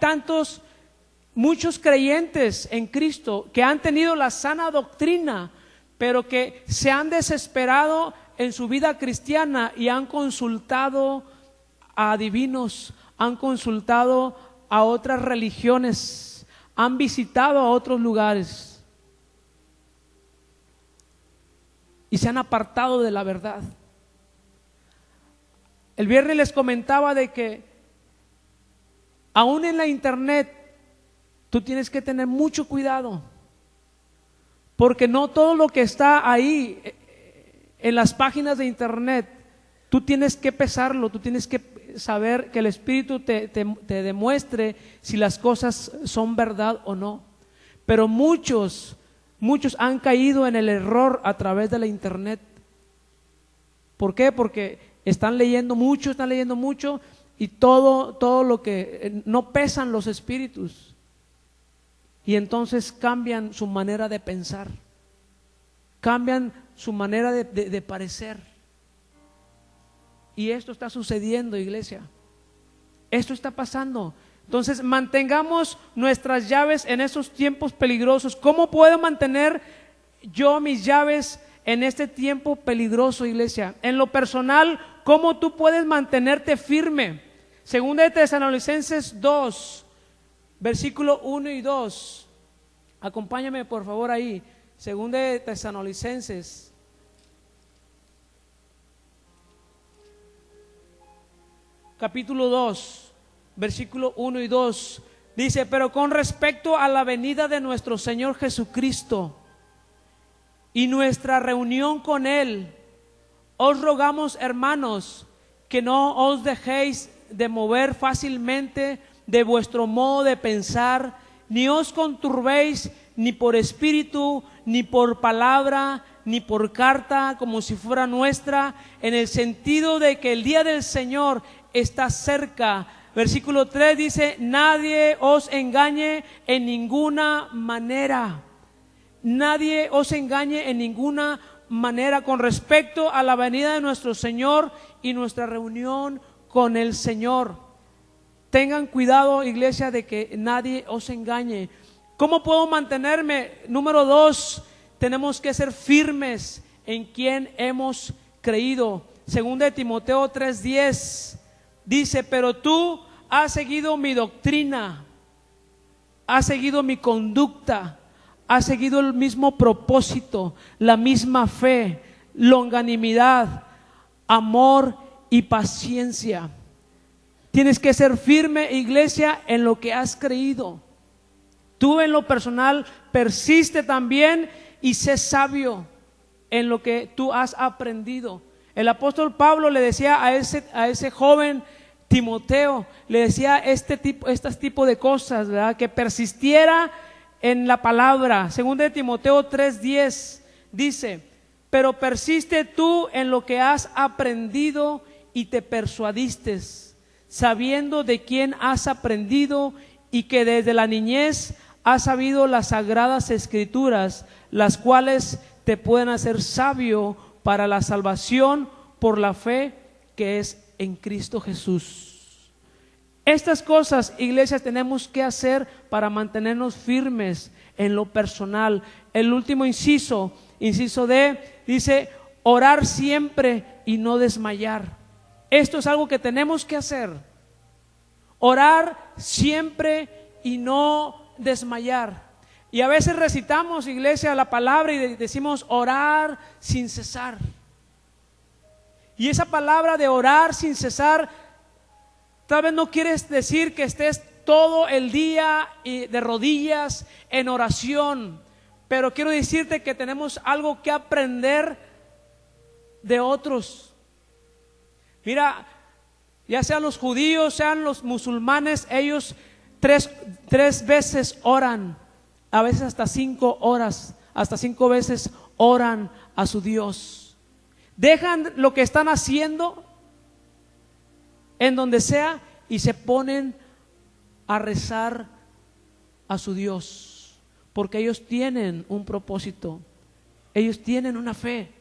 muchos creyentes en Cristo que han tenido la sana doctrina, pero que se han desesperado en su vida cristiana y han consultado a adivinos, han consultado a otras religiones, han visitado a otros lugares y se han apartado de la verdad. El viernes les comentaba de que aún en la internet tú tienes que tener mucho cuidado, porque no todo lo que está ahí en las páginas de internet tú tienes que pesarlo, tú tienes que saber que el Espíritu te demuestre si las cosas son verdad o no. Pero muchos han caído en el error a través de la internet. ¿Por qué? Porque están leyendo mucho y todo lo que no pesan los espíritus, y entonces cambian su manera de pensar, cambian su manera de parecer. Y esto está sucediendo, iglesia. Esto está pasando. Entonces, mantengamos nuestras llaves en esos tiempos peligrosos. ¿Cómo puedo mantener yo mis llaves en este tiempo peligroso, iglesia? En lo personal, ¿cómo tú puedes mantenerte firme? Segunda de Tesalonicenses 2, versículo 1 y 2. Acompáñame por favor ahí. Segunda de Tesalonicenses capítulo 2, versículo 1 y 2, dice: pero con respecto a la venida de nuestro Señor Jesucristo y nuestra reunión con Él, os rogamos, hermanos, que no os dejéis de mover fácilmente de vuestro modo de pensar, ni os conturbéis ni por espíritu, ni por palabra, ni por carta, como si fuera nuestra, en el sentido de que el día del Señor está cerca, Versículo 3 dice: nadie os engañe en ninguna manera. Nadie os engañe en ninguna manera con respecto a la venida de nuestro Señor y nuestra reunión con el Señor. Tengan cuidado, iglesia, de que nadie os engañe. ¿Cómo puedo mantenerme? Número 2, tenemos que ser firmes en quien hemos creído. Segunda de Timoteo 3:10 dice: pero tú has seguido mi doctrina, has seguido mi conducta, has seguido el mismo propósito, la misma fe, longanimidad, amor y paciencia. Tienes que ser firme, iglesia, en lo que has creído. Tú en lo personal persiste también y sé sabio en lo que tú has aprendido. El apóstol Pablo le decía a ese joven Timoteo, le decía este tipo de cosas, ¿verdad? Que persistiera en la palabra. Segunda de Timoteo 3:10 dice: pero persiste tú en lo que has aprendido y te persuadiste, sabiendo de quién has aprendido y que desde la niñez has sabido las sagradas escrituras, las cuales te pueden hacer sabio para la salvación por la fe que es en Cristo Jesús. Estas cosas, iglesias, tenemos que hacer para mantenernos firmes en lo personal. El último inciso D, dice: orar siempre y no desmayar. Esto es algo que tenemos que hacer. Orar siempre y no desmayar. Y a veces recitamos, iglesia, la palabra y decimos orar sin cesar. Y esa palabra de orar sin cesar, tal vez no quieres decir que estés todo el día de rodillas en oración, pero quiero decirte que tenemos algo que aprender de otros. Mira, ya sean los judíos, sean los musulmanes, ellos tres veces oran, a veces hasta 5 horas, hasta 5 veces oran a su Dios. Dejan lo que están haciendo en donde sea y se ponen a rezar a su Dios, porque ellos tienen un propósito, ellos tienen una fe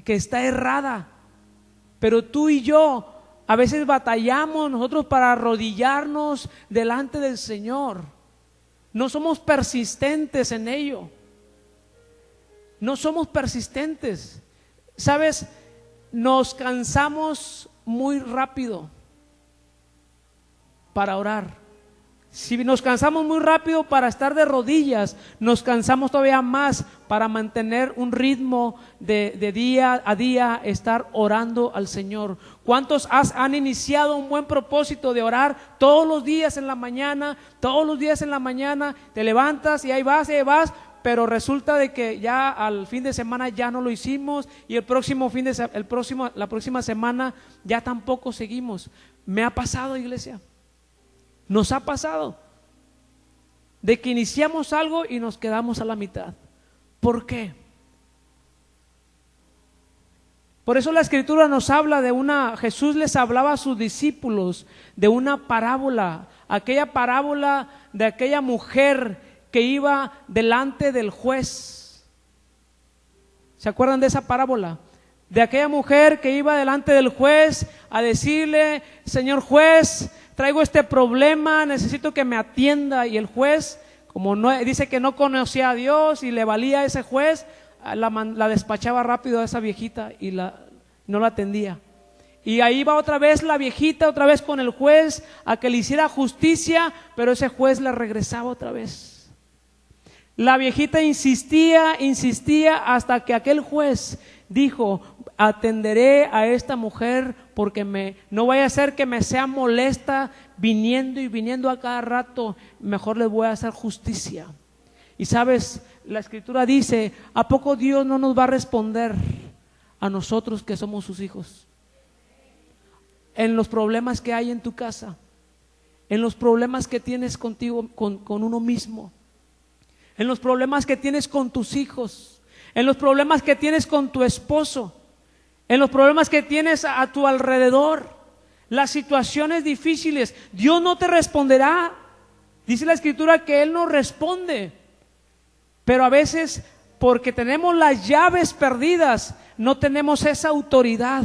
que está errada. Pero tú y yo a veces batallamos nosotros para arrodillarnos delante del Señor. No somos persistentes en ello. No somos persistentes. ¿Sabes? Nos cansamos muy rápido para orar. Si nos cansamos muy rápido para estar de rodillas, nos cansamos todavía más para mantener un ritmo de día a día, estar orando al Señor. ¿Cuántos han iniciado un buen propósito de orar todos los días en la mañana? Todos los días en la mañana te levantas y ahí vas, pero resulta de que ya al fin de semana ya no lo hicimos y la próxima semana ya tampoco seguimos. Me ha pasado, iglesia. Nos ha pasado de que iniciamos algo y nos quedamos a la mitad. ¿Por qué? Por eso la Escritura nos habla Jesús les hablaba a sus discípulos de una parábola, aquella parábola de aquella mujer que iba delante del juez. ¿Se acuerdan de esa parábola? De aquella mujer que iba delante del juez a decirle: señor juez, traigo este problema, necesito que me atienda. Y el juez, como dice que no conocía a Dios y le valía a ese juez, la despachaba rápido a esa viejita y no la atendía. Y ahí va otra vez la viejita, otra vez con el juez, a que le hiciera justicia, pero ese juez la regresaba otra vez. La viejita insistía hasta que aquel juez dijo: atenderé a esta mujer porque no vaya a ser que me sea molesta viniendo a cada rato, mejor le voy a hacer justicia. Y sabes, la Escritura dice: ¿a poco Dios no nos va a responder a nosotros que somos sus hijos? En los problemas que hay en tu casa, en los problemas que tienes contigo, con uno mismo, en los problemas que tienes con tus hijos, en los problemas que tienes con tu esposo, en los problemas que tienes a tu alrededor, las situaciones difíciles. Dios no te responderá. Dice la Escritura que Él no responde. Pero a veces, porque tenemos las llaves perdidas, no tenemos esa autoridad.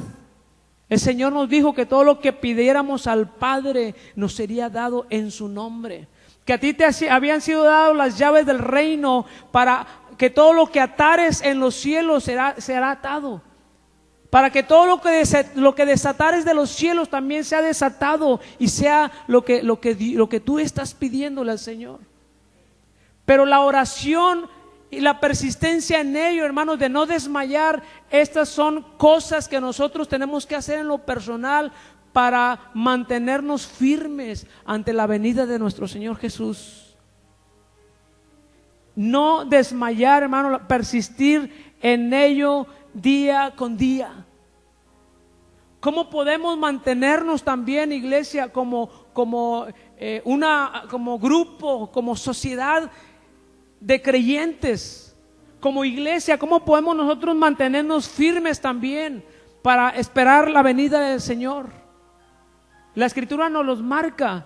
El Señor nos dijo que todo lo que pidiéramos al Padre nos sería dado en su nombre. Que a ti te habían sido dadas las llaves del reino para que todo lo que atares en los cielos será atado. Para que todo lo que desatares de los cielos también sea desatado y sea lo que tú estás pidiéndole al Señor. Pero la oración y la persistencia en ello, hermanos, de no desmayar, estas son cosas que nosotros tenemos que hacer en lo personal para mantenernos firmes ante la venida de nuestro Señor Jesús. No desmayar, hermano, persistir en ello día con día. ¿Cómo podemos mantenernos también, iglesia, como grupo, como sociedad de creyentes, como iglesia? ¿Cómo podemos nosotros mantenernos firmes también para esperar la venida del Señor? La Escritura nos los marca.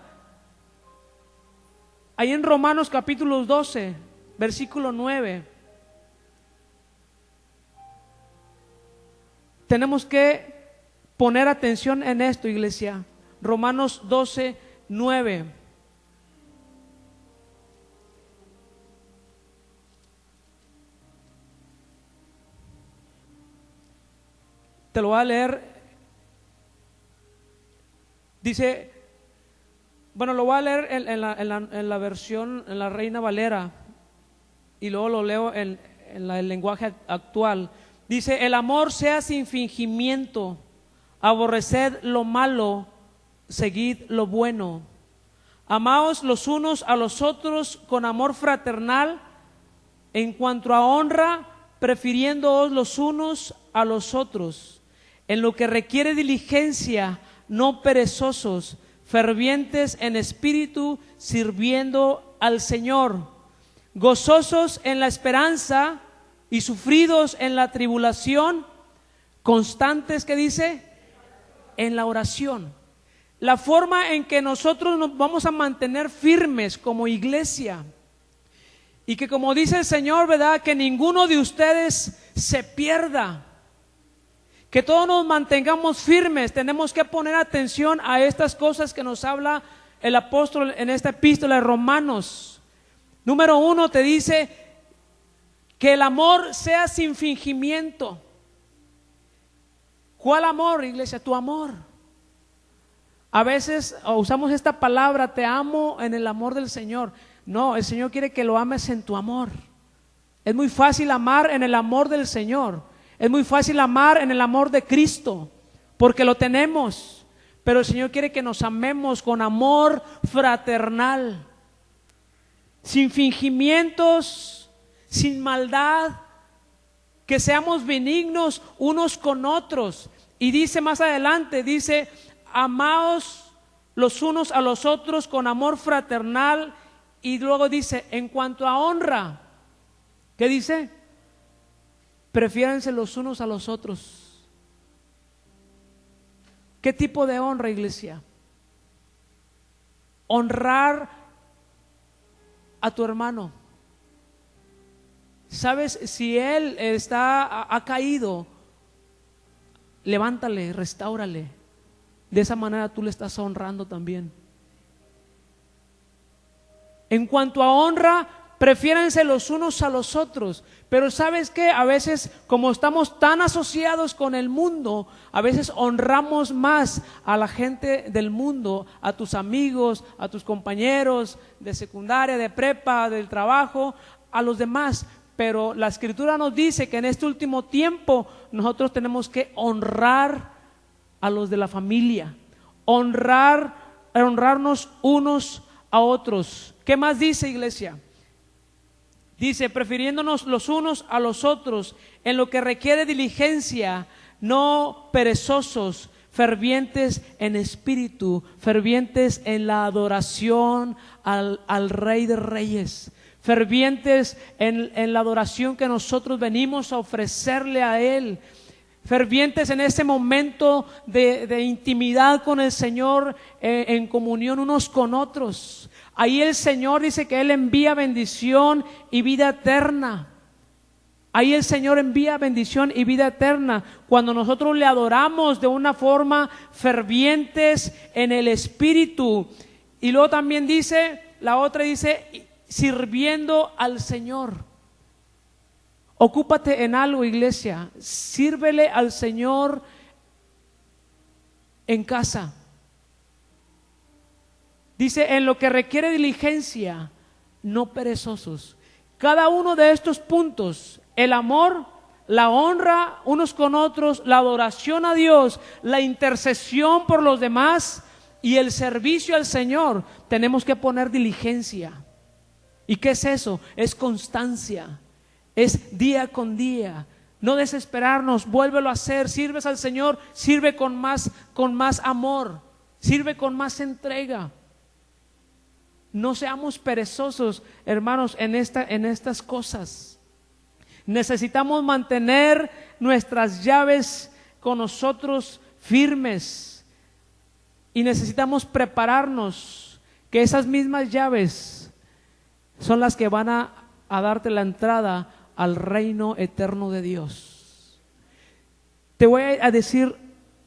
Ahí en Romanos capítulo 12, versículo 9. Tenemos que poner atención en esto, iglesia. Romanos 12, 9. Te lo voy a leer. Dice, bueno, lo voy a leer en la versión, en la Reina Valera, y luego lo leo en el lenguaje actual. Dice: el amor sea sin fingimiento, aborreced lo malo, seguid lo bueno. Amaos los unos a los otros con amor fraternal, en cuanto a honra, prefiriéndoos los unos a los otros. En lo que requiere diligencia, no perezosos, fervientes en espíritu, sirviendo al Señor, gozosos en la esperanza y sufridos en la tribulación, constantes, ¿qué dice? En la oración. La forma en que nosotros nos vamos a mantener firmes como iglesia, y que, como dice el Señor, ¿verdad?, que ninguno de ustedes se pierda, que todos nos mantengamos firmes. Tenemos que poner atención a estas cosas que nos habla el apóstol en esta epístola de Romanos. Número 1 te dice que el amor sea sin fingimiento. ¿Cuál amor, iglesia? Tu amor. A veces usamos esta palabra, te amo en el amor del Señor. No, el Señor quiere que lo ames en tu amor. Es muy fácil amar en el amor del Señor. Es muy fácil amar en el amor de Cristo, porque lo tenemos. Pero el Señor quiere que nos amemos con amor fraternal, sin fingimientos, sin maldad, que seamos benignos unos con otros. Y dice más adelante, dice: amaos los unos a los otros con amor fraternal. Y luego dice: en cuanto a honra, ¿qué dice? Prefiéranse los unos a los otros. ¿Qué tipo de honra, iglesia? Honrar a tu hermano. ¿Sabes? Si él ha caído, levántale, restáurale. De esa manera tú le estás honrando también. En cuanto a honra, prefiéranse los unos a los otros. Pero ¿sabes qué? A veces, como estamos tan asociados con el mundo, a veces honramos más a la gente del mundo, a tus amigos, a tus compañeros de secundaria, de prepa, del trabajo, a los demás. Pero la Escritura nos dice que en este último tiempo nosotros tenemos que honrar a los de la familia, honrarnos unos a otros. ¿Qué más dice, iglesia? Dice: prefiriéndonos los unos a los otros en lo que requiere diligencia, no perezosos, fervientes en espíritu, fervientes en la adoración al Rey de Reyes, fervientes en la adoración que nosotros venimos a ofrecerle a Él, fervientes en ese momento de intimidad con el Señor, en comunión unos con otros. Ahí el Señor dice que Él envía bendición y vida eterna. Ahí el Señor envía bendición y vida eterna cuando nosotros le adoramos de una forma fervientes en el Espíritu. Y luego también dice, la otra dice, sirviendo al Señor. Ocúpate en algo, iglesia. Sírvele al Señor en casa. Dice, en lo que requiere diligencia, no perezosos. Cada uno de estos puntos, el amor, la honra unos con otros, la adoración a Dios, la intercesión por los demás y el servicio al Señor, tenemos que poner diligencia. ¿Y qué es eso? Es constancia, es día con día. No desesperarnos, vuélvelo a hacer. Sirves al Señor, sirve con más amor, sirve con más entrega. No seamos perezosos, hermanos, en estas cosas. Necesitamos mantener nuestras llaves con nosotros firmes y necesitamos prepararnos, que esas mismas llaves son las que van a darte la entrada al reino eterno de Dios. Te voy a decir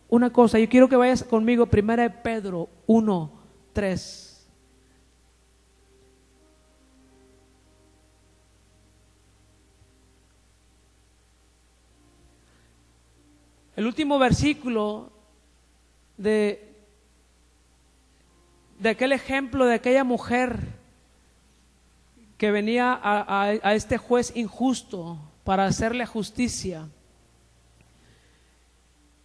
una cosa, yo quiero que vayas conmigo, 1 Pedro 1:3. El último versículo de aquel ejemplo de aquella mujer que venía a este juez injusto para hacerle justicia.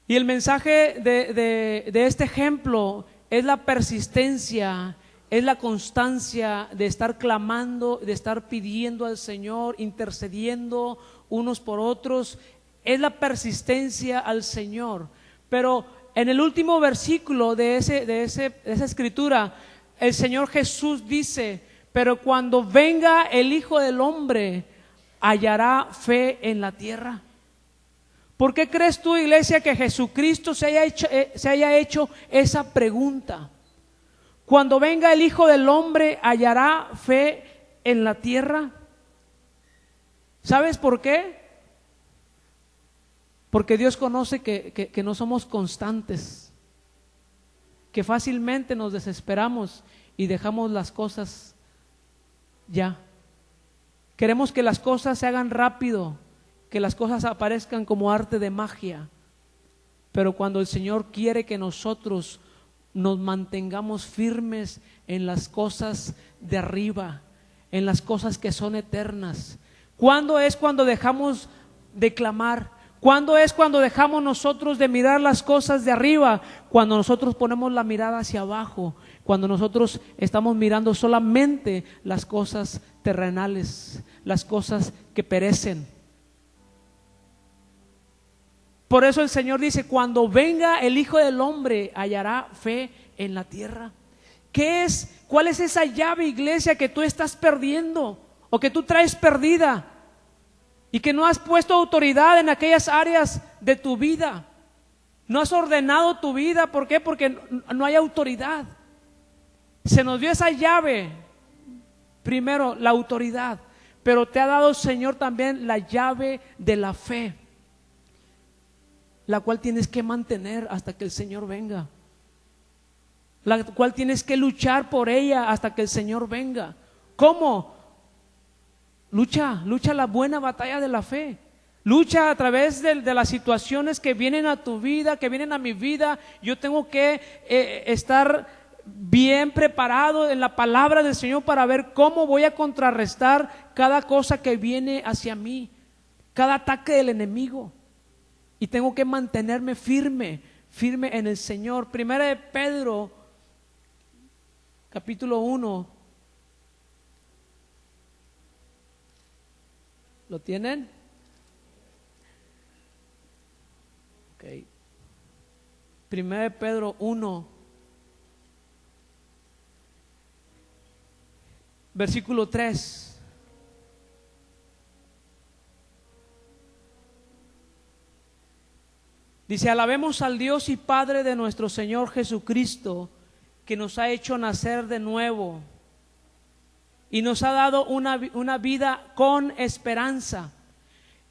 Y el mensaje de este ejemplo es la persistencia, es la constancia de estar clamando, de estar pidiendo al Señor, intercediendo unos por otros. Es la persistencia al Señor. Pero en el último versículo de esa escritura, el Señor Jesús dice: pero cuando venga el Hijo del Hombre, ¿hallará fe en la tierra? ¿Por qué crees tú, iglesia, que Jesucristo se haya hecho esa pregunta? Cuando venga el Hijo del Hombre, ¿hallará fe en la tierra? ¿Sabes por qué? Porque Dios conoce que no somos constantes, que fácilmente nos desesperamos y dejamos las cosas ya. Queremos que las cosas se hagan rápido, que las cosas aparezcan como arte de magia. Pero cuando el Señor quiere que nosotros nos mantengamos firmes en las cosas de arriba, en las cosas que son eternas. ¿Cuándo es cuando dejamos de clamar? ¿Cuándo es cuando dejamos nosotros de mirar las cosas de arriba? Cuando nosotros ponemos la mirada hacia abajo, cuando nosotros estamos mirando solamente las cosas terrenales, las cosas que perecen. Por eso el Señor dice: cuando venga el Hijo del Hombre, hallará fe en la tierra. ¿Cuál es esa llave, iglesia, que tú estás perdiendo o que tú traes perdida? Y que no has puesto autoridad en aquellas áreas de tu vida. No has ordenado tu vida. ¿Por qué? Porque no hay autoridad. Se nos dio esa llave. Primero, la autoridad. Pero te ha dado el Señor también la llave de la fe, la cual tienes que mantener hasta que el Señor venga. La cual tienes que luchar por ella hasta que el Señor venga. ¿Cómo? Lucha la buena batalla de la fe. Lucha a través de las situaciones que vienen a tu vida, que vienen a mi vida. Yo tengo que estar bien preparado en la palabra del Señor para ver cómo voy a contrarrestar cada cosa que viene hacia mí, cada ataque del enemigo. Y tengo que mantenerme firme en el Señor. 1 Pedro capítulo 1. ¿Lo tienen? Ok. 1 Pedro 1, versículo 3. Dice: alabemos al Dios y Padre de nuestro Señor Jesucristo, que nos ha hecho nacer de nuevo y nos ha dado una vida con esperanza.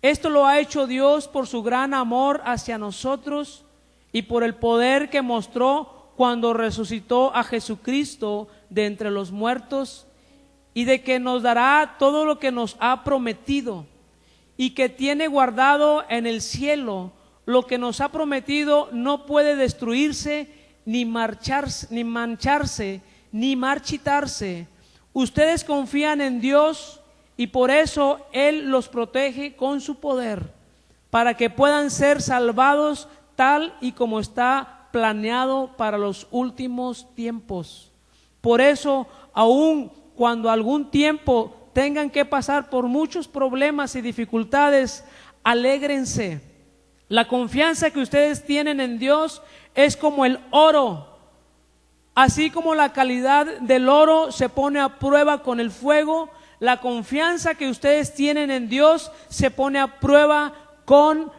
Esto lo ha hecho Dios por su gran amor hacia nosotros y por el poder que mostró cuando resucitó a Jesucristo de entre los muertos, y de que nos dará todo lo que nos ha prometido, y que tiene guardado en el cielo. Lo que nos ha prometido no puede destruirse, ni mancharse, ni marchitarse. Ustedes confían en Dios y por eso Él los protege con su poder, para que puedan ser salvados tal y como está planeado para los últimos tiempos. Por eso, aun cuando algún tiempo tengan que pasar por muchos problemas y dificultades, alégrense. La confianza que ustedes tienen en Dios es como el oro. Así como la calidad del oro se pone a prueba con el fuego, la confianza que ustedes tienen en Dios se pone a prueba ¿con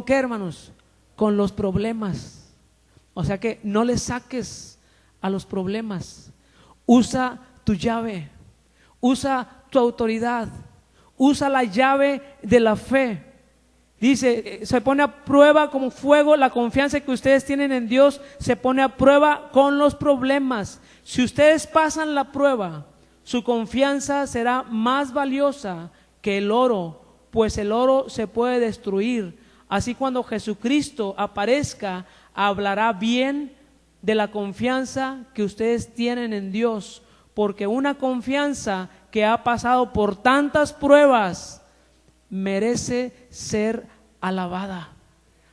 qué, hermanos? Con los problemas. O sea que no le saques a los problemas. Usa tu llave, usa tu autoridad, usa la llave de la fe. Dice, se pone a prueba como fuego. La confianza que ustedes tienen en Dios se pone a prueba con los problemas. Si ustedes pasan la prueba, su confianza será más valiosa que el oro, pues el oro se puede destruir. Así cuando Jesucristo aparezca, hablará bien de la confianza que ustedes tienen en Dios, porque una confianza que ha pasado por tantas pruebas merece ser alabada.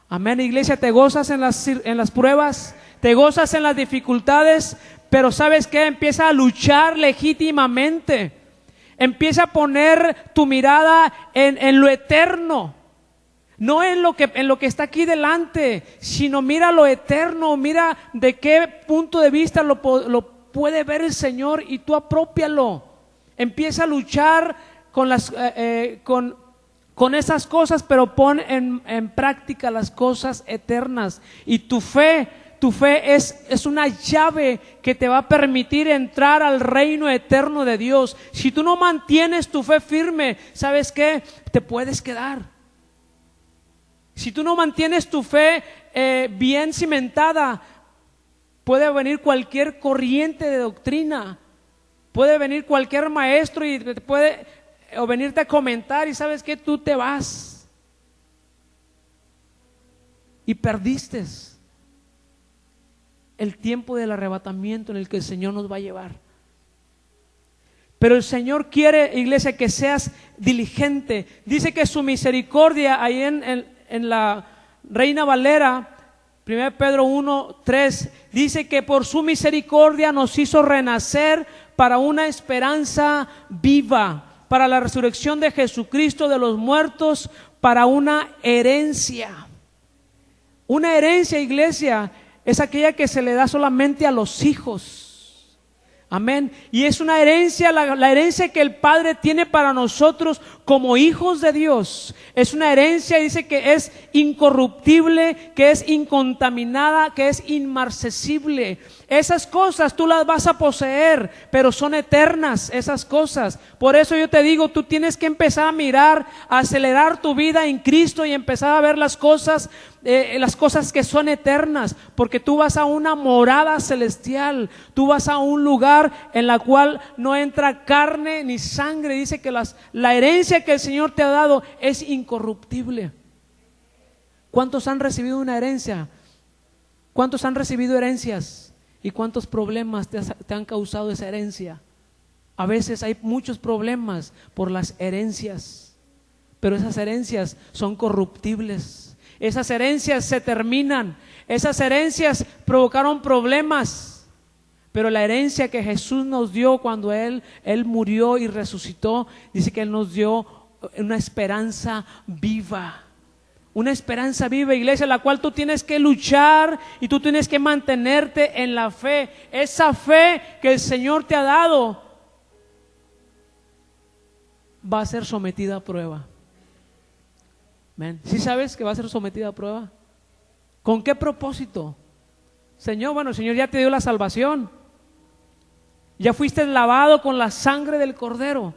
Amén, iglesia. ¿Te gozas en las pruebas? ¿Te gozas en las dificultades? Pero ¿sabes qué? Empieza a luchar legítimamente. Empieza a poner tu mirada en lo eterno, no en lo que está aquí delante, sino mira lo eterno. Mira de qué punto de vista lo puede ver el Señor, y tú apropialo. Empieza a luchar con esas cosas, pero pon en práctica las cosas eternas. Y tu fe es una llave que te va a permitir entrar al reino eterno de Dios. Si tú no mantienes tu fe firme, ¿sabes qué? Te puedes quedar. Si tú no mantienes tu fe bien cimentada, puede venir cualquier corriente de doctrina, puede venir cualquier maestro y o venirte a comentar, y ¿sabes qué? Tú te vas y perdiste el tiempo del arrebatamiento en el que el Señor nos va a llevar. Pero el Señor quiere, iglesia, que seas diligente. Dice que su misericordia, ahí en la Reina Valera, 1 Pedro 1:3, dice que por su misericordia nos hizo renacer para una esperanza viva, para la resurrección de Jesucristo de los muertos, para una herencia. Una herencia, iglesia, es aquella que se le da solamente a los hijos. Amén. Y es una herencia, la herencia que el Padre tiene para nosotros como hijos de Dios. Es una herencia, y dice que es incorruptible, que es incontaminada, que es inmarcesible. Esas cosas tú las vas a poseer, pero son eternas esas cosas. Por eso yo te digo, tú tienes que empezar a mirar, a acelerar tu vida en Cristo y empezar a ver las cosas que son eternas, porque tú vas a una morada celestial, tú vas a un lugar en la cual no entra carne ni sangre. Dice que la herencia que el Señor te ha dado es incorruptible. ¿Cuántos han recibido una herencia? ¿Cuántos han recibido herencias? ¿Y cuántos problemas te han causado esa herencia? A veces hay muchos problemas por las herencias, pero esas herencias son corruptibles. Esas herencias se terminan, esas herencias provocaron problemas, pero la herencia que Jesús nos dio cuando Él murió y resucitó, dice que Él nos dio una esperanza viva. Una esperanza viva, iglesia, la cual tú tienes que luchar y tú tienes que mantenerte en la fe. Esa fe que el Señor te ha dado va a ser sometida a prueba. ¿Sí sabes que va a ser sometida a prueba? ¿Con qué propósito? Señor, bueno, el Señor ya te dio la salvación. Ya fuiste lavado con la sangre del Cordero.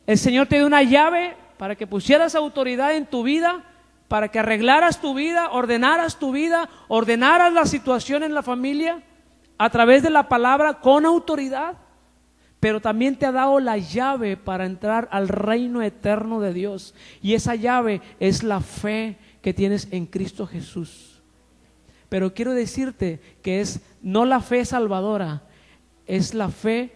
El Señor te dio una llave para que pusieras autoridad en tu vida, para que arreglaras tu vida, ordenaras la situación en la familia a través de la palabra con autoridad. Pero también te ha dado la llave para entrar al reino eterno de Dios. Y esa llave es la fe que tienes en Cristo Jesús. Pero quiero decirte que es no la fe salvadora, es la fe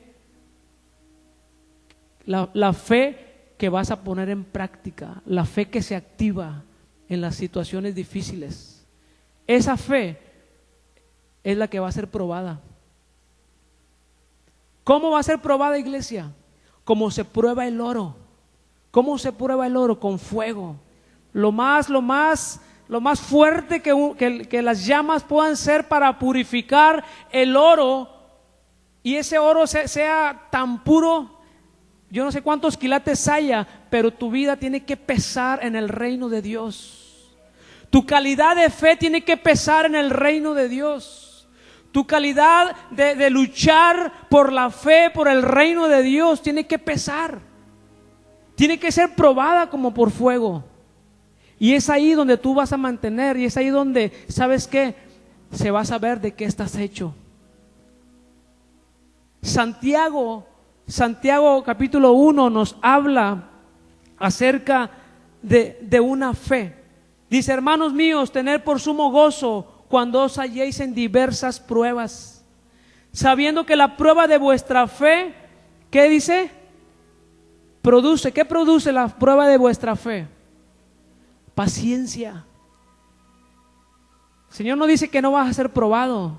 que vas a poner en práctica, la fe que se activa en las situaciones difíciles. Esa fe es la que va a ser probada. ¿Cómo va a ser probada, iglesia? Como se prueba el oro. ¿Cómo se prueba el oro? Con fuego. Lo más fuerte que las llamas puedan ser para purificar el oro, y ese oro sea tan puro. Yo no sé cuántos quilates haya, pero tu vida tiene que pesar en el reino de Dios. Tu calidad de fe tiene que pesar en el reino de Dios. Tu calidad de luchar por la fe, por el reino de Dios, tiene que pesar. Tiene que ser probada como por fuego. Y es ahí donde tú vas a mantener, y es ahí donde, ¿sabes qué? Se va a saber de qué estás hecho. Santiago capítulo 1 nos habla acerca de una fe. Dice: hermanos míos, tened por sumo gozo cuando os halléis en diversas pruebas, sabiendo que la prueba de vuestra fe, ¿qué dice? ¿Qué produce la prueba de vuestra fe? Paciencia. El Señor no dice que no vas a ser probado.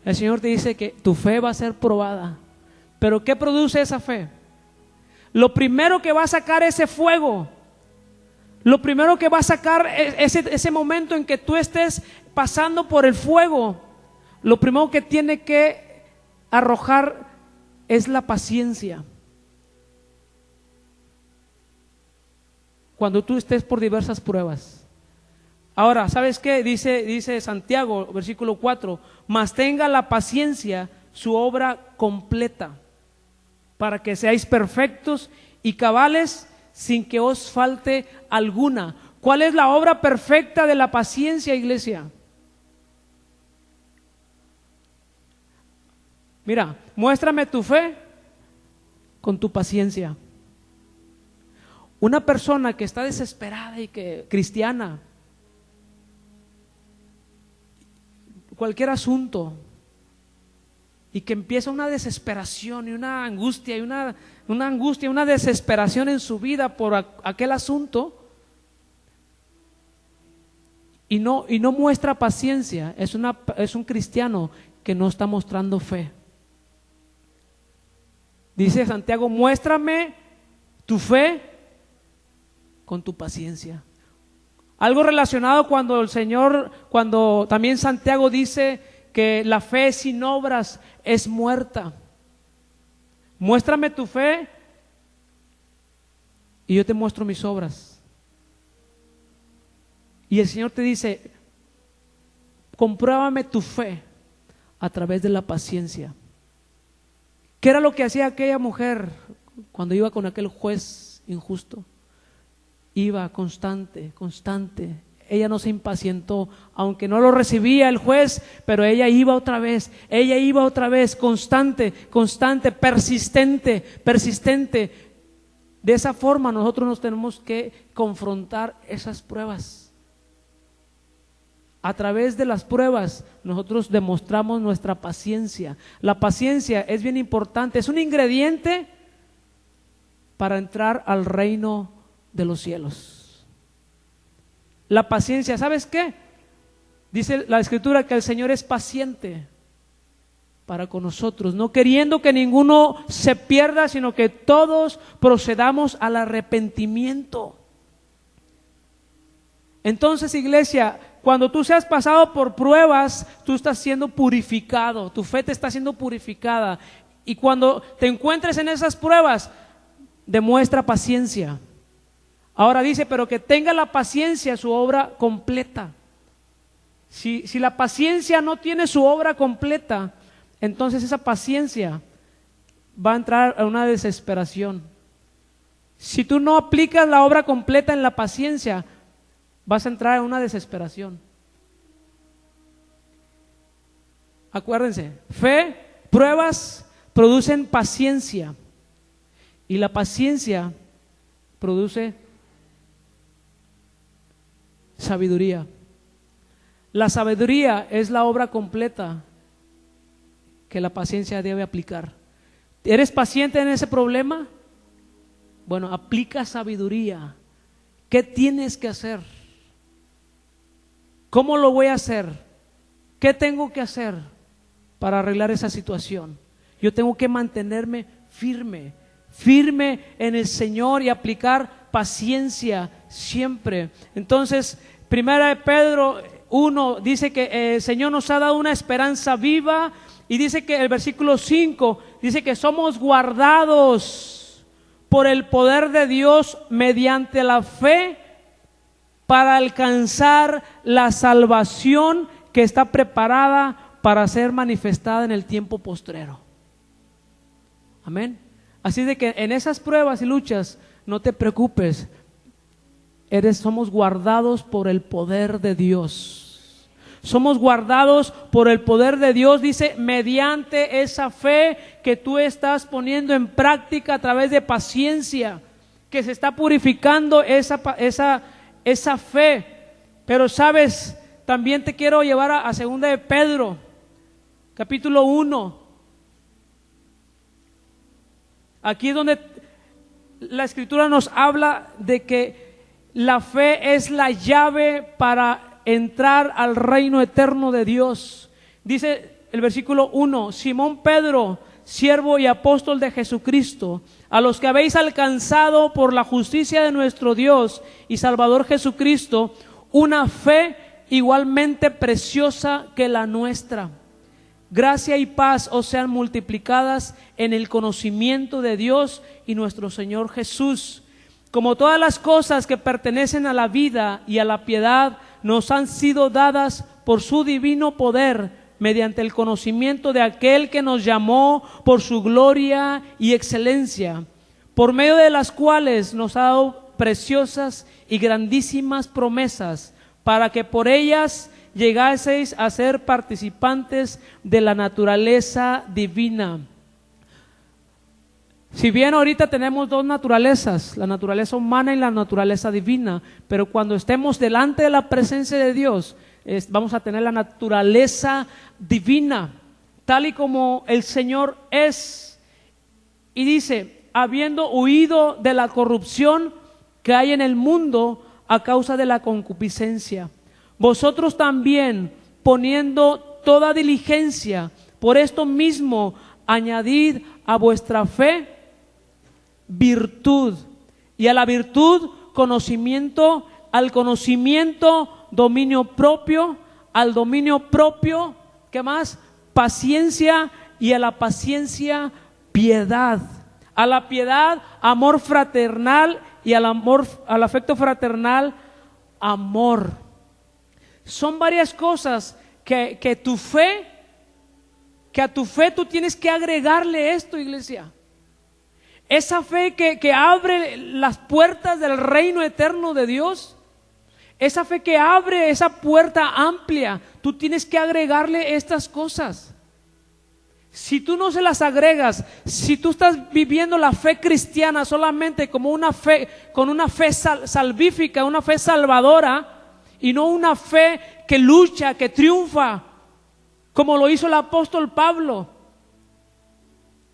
El Señor te dice que tu fe va a ser probada. ¿Pero qué produce esa fe? Lo primero que va a sacar ese fuego, lo primero que va a sacar ese momento en que tú estés pasando por el fuego, lo primero que tiene que arrojar es la paciencia. Cuando tú estés por diversas pruebas. Ahora, ¿sabes qué? Dice Santiago, versículo 4: mas tenga la paciencia su obra completa, para que seáis perfectos y cabales, sin que os falte alguna. ¿Cuál es la obra perfecta de la paciencia, iglesia? Mira, muéstrame tu fe con tu paciencia. Una persona que está desesperada y que cristiana, cualquier asunto, y que empieza una desesperación y una angustia una desesperación en su vida por aquel asunto, y no muestra paciencia, es un cristiano que no está mostrando fe. Dice Santiago: muéstrame tu fe con tu paciencia. Algo relacionado cuando también Santiago dice que la fe sin obras es muerta. Muéstrame tu fe y yo te muestro mis obras. Y el Señor te dice: compruébame tu fe a través de la paciencia. ¿Qué era lo que hacía aquella mujer cuando iba con aquel juez injusto? Iba constante. Ella no se impacientó, aunque no lo recibía el juez, pero ella iba otra vez, constante, persistente. De esa forma nosotros nos tenemos que confrontar esas pruebas. A través de las pruebas nosotros demostramos nuestra paciencia. La paciencia es bien importante, es un ingrediente para entrar al reino de los cielos. La paciencia, ¿sabes qué? Dice la Escritura que el Señor es paciente para con nosotros, no queriendo que ninguno se pierda, sino que todos procedamos al arrepentimiento. Entonces, iglesia, cuando tú seas pasado por pruebas, tú estás siendo purificado, tu fe te está siendo purificada, y cuando te encuentres en esas pruebas, demuestra paciencia. Ahora dice: pero que tenga la paciencia su obra completa. Si la paciencia no tiene su obra completa, entonces esa paciencia va a entrar a una desesperación. Si tú no aplicas la obra completa en la paciencia, vas a entrar en una desesperación. Acuérdense, fe, pruebas producen paciencia y la paciencia produce sabiduría. La sabiduría es la obra completa que la paciencia debe aplicar. ¿Eres paciente en ese problema? Bueno, aplica sabiduría. ¿Qué tienes que hacer? ¿Cómo lo voy a hacer? ¿Qué tengo que hacer para arreglar esa situación? Yo tengo que mantenerme firme en el Señor y aplicar paciencia siempre. Entonces, primera de Pedro 1 dice que el Señor nos ha dado una esperanza viva, y dice que el versículo 5 dice que somos guardados por el poder de Dios mediante la fe para alcanzar la salvación que está preparada para ser manifestada en el tiempo postrero. Amén. Así de que en esas pruebas y luchas no te preocupes, somos guardados por el poder de Dios. Somos guardados por el poder de Dios, dice, mediante esa fe que tú estás poniendo en práctica a través de paciencia, que se está purificando esa fe. Pero sabes, también te quiero llevar a 2 de Pedro, capítulo 1. Aquí es donde la Escritura nos habla de que la fe es la llave para entrar al reino eterno de Dios. Dice el versículo 1: Simón Pedro, siervo y apóstol de Jesucristo, a los que habéis alcanzado por la justicia de nuestro Dios y Salvador Jesucristo una fe igualmente preciosa que la nuestra. Gracia y paz os sean multiplicadas en el conocimiento de Dios y nuestro Señor Jesús. Como todas las cosas que pertenecen a la vida y a la piedad nos han sido dadas por su divino poder, mediante el conocimiento de aquel que nos llamó por su gloria y excelencia, por medio de las cuales nos ha dado preciosas y grandísimas promesas, para que por ellas llegaseis a ser participantes de la naturaleza divina. Si bien ahorita tenemos dos naturalezas, la naturaleza humana y la naturaleza divina, pero cuando estemos delante de la presencia de Dios, vamos a tener la naturaleza divina, tal y como el Señor es. Y dice, habiendo huido de la corrupción que hay en el mundo a causa de la concupiscencia, vosotros también, poniendo toda diligencia, por esto mismo añadid a vuestra fe virtud, y a la virtud conocimiento, al conocimiento dominio propio, al dominio propio, ¿qué más? Paciencia, y a la paciencia piedad, a la piedad amor fraternal, y al amor, al afecto fraternal amor. Son varias cosas que a tu fe tú tienes que agregarle esto, iglesia. Esa fe que abre las puertas del reino eterno de Dios, esa fe que abre esa puerta amplia, tú tienes que agregarle estas cosas. Si tú no se las agregas, si tú estás viviendo la fe cristiana solamente como una fe, con una fe salvífica, una fe salvadora, y no una fe que lucha, que triunfa, como lo hizo el apóstol Pablo.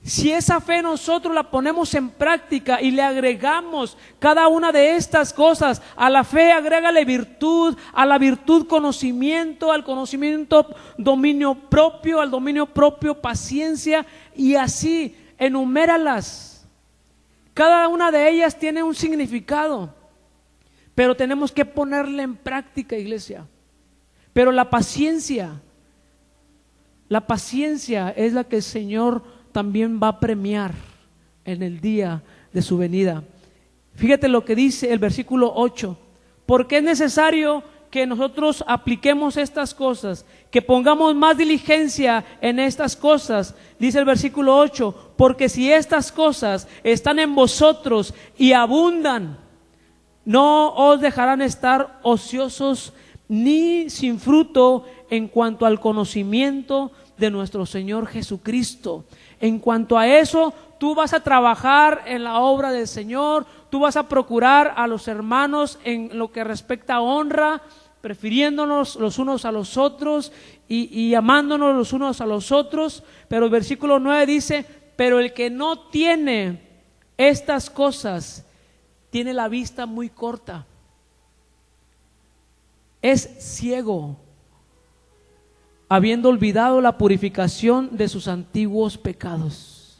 Si esa fe nosotros la ponemos en práctica y le agregamos cada una de estas cosas, a la fe agrégale virtud, a la virtud conocimiento, al conocimiento dominio propio, al dominio propio paciencia, y así enuméralas. Cada una de ellas tiene un significado, pero tenemos que ponerla en práctica, iglesia. Pero la paciencia es la que el Señor también va a premiar en el día de su venida. Fíjate lo que dice el versículo 8: porque es necesario que nosotros apliquemos estas cosas, que pongamos más diligencia en estas cosas. Dice el versículo 8, porque si estas cosas están en vosotros y abundan, no os dejarán estar ociosos ni sin fruto en cuanto al conocimiento de nuestro Señor Jesucristo. En cuanto a eso, tú vas a trabajar en la obra del Señor, tú vas a procurar a los hermanos en lo que respecta a honra, prefiriéndonos los unos a los otros y amándonos los unos a los otros. Pero el versículo 9 dice, pero el que no tiene estas cosas tiene la vista muy corta, es ciego, habiendo olvidado la purificación de sus antiguos pecados.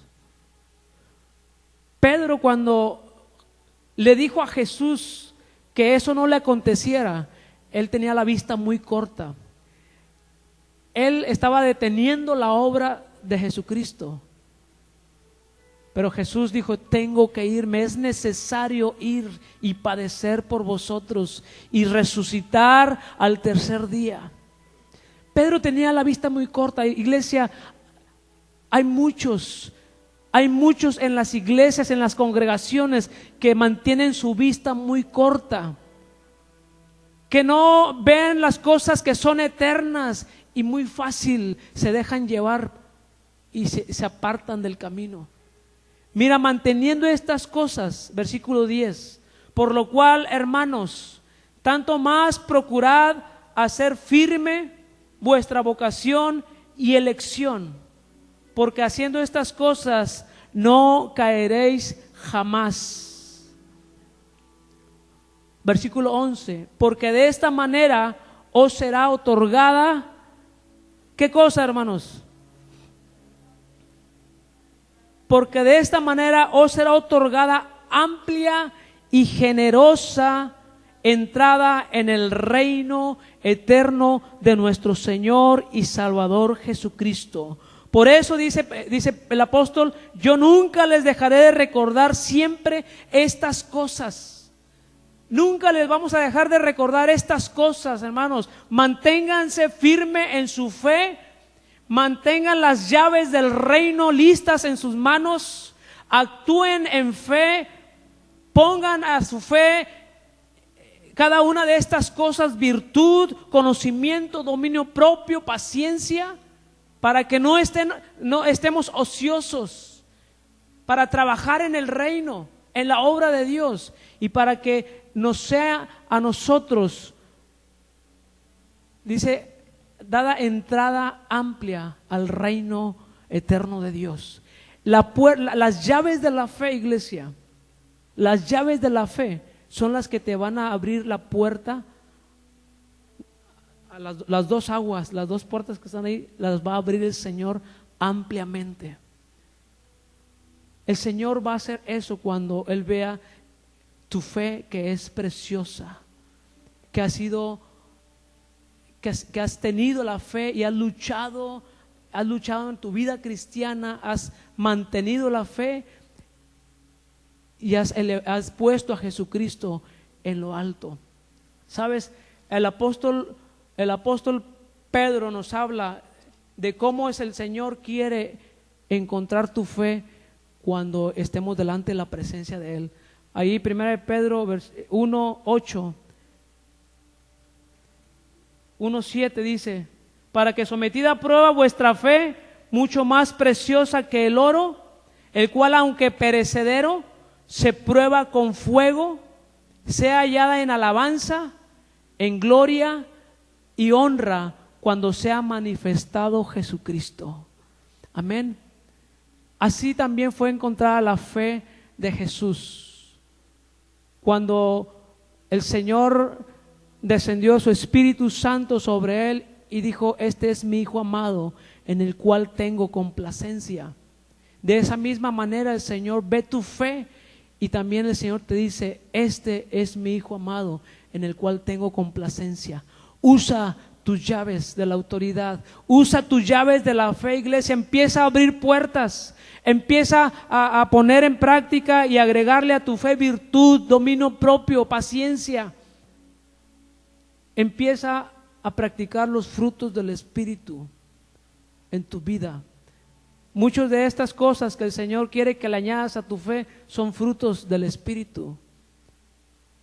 Pedro, cuando le dijo a Jesús que eso no le aconteciera, él tenía la vista muy corta. Él estaba deteniendo la obra de Jesucristo. Pero Jesús dijo, tengo que irme, es necesario ir y padecer por vosotros y resucitar al tercer día. Pedro tenía la vista muy corta. Iglesia, hay muchos en las iglesias, en las congregaciones que mantienen su vista muy corta, que no ven las cosas que son eternas y muy fácil se dejan llevar y se apartan del camino. Mira, manteniendo estas cosas, versículo 10, por lo cual, hermanos, tanto más procurad hacer firme vuestra vocación y elección, porque haciendo estas cosas no caeréis jamás. Versículo 11, porque de esta manera os será otorgada, ¿qué cosa, hermanos? Porque de esta manera os será otorgada amplia y generosa entrada en el reino eterno de nuestro Señor y Salvador Jesucristo. Por eso dice el apóstol, yo nunca les dejaré de recordar siempre estas cosas. Nunca les vamos a dejar de recordar estas cosas, hermanos. Manténganse firmes en su fe. Mantengan las llaves del reino listas en sus manos, actúen en fe, pongan a su fe cada una de estas cosas: virtud, conocimiento, dominio propio, paciencia, para que no estemos ociosos, para trabajar en el reino, en la obra de Dios, y para que nos sea a nosotros, dice, dada entrada amplia al reino eterno de Dios. Las llaves de la fe, iglesia, las llaves de la fe son las que te van a abrir la puerta a las dos aguas, las dos puertas que están ahí, las va a abrir el Señor ampliamente. El Señor va a hacer eso cuando Él vea tu fe, que es preciosa, que has tenido la fe y has luchado en tu vida cristiana, has mantenido la fe y has puesto a Jesucristo en lo alto. ¿Sabes? El apóstol Pedro nos habla de cómo el Señor quiere encontrar tu fe cuando estemos delante de la presencia de Él. Ahí 1 Pedro 1:8, 1:7 dice, para que sometida a prueba vuestra fe, mucho más preciosa que el oro, el cual aunque perecedero, se prueba con fuego, sea hallada en alabanza, en gloria y honra cuando sea manifestado Jesucristo. Amén. Así también fue encontrada la fe de Jesús. Cuando el Señor descendió su Espíritu Santo sobre él y dijo, este es mi Hijo amado, en el cual tengo complacencia. De esa misma manera el Señor ve tu fe y también el Señor te dice, este es mi Hijo amado, en el cual tengo complacencia. Usa tus llaves de la autoridad, usa tus llaves de la fe, iglesia. Empieza a abrir puertas, empieza a poner en práctica y agregarle a tu fe virtud, dominio propio, paciencia. Empieza a practicar los frutos del Espíritu en tu vida. Muchas de estas cosas que el Señor quiere que le añadas a tu fe son frutos del Espíritu.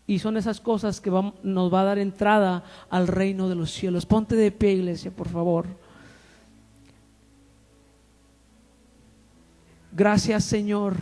Y son esas cosas que nos va a dar entrada al reino de los cielos. Ponte de pie, iglesia, por favor. Gracias, Señor.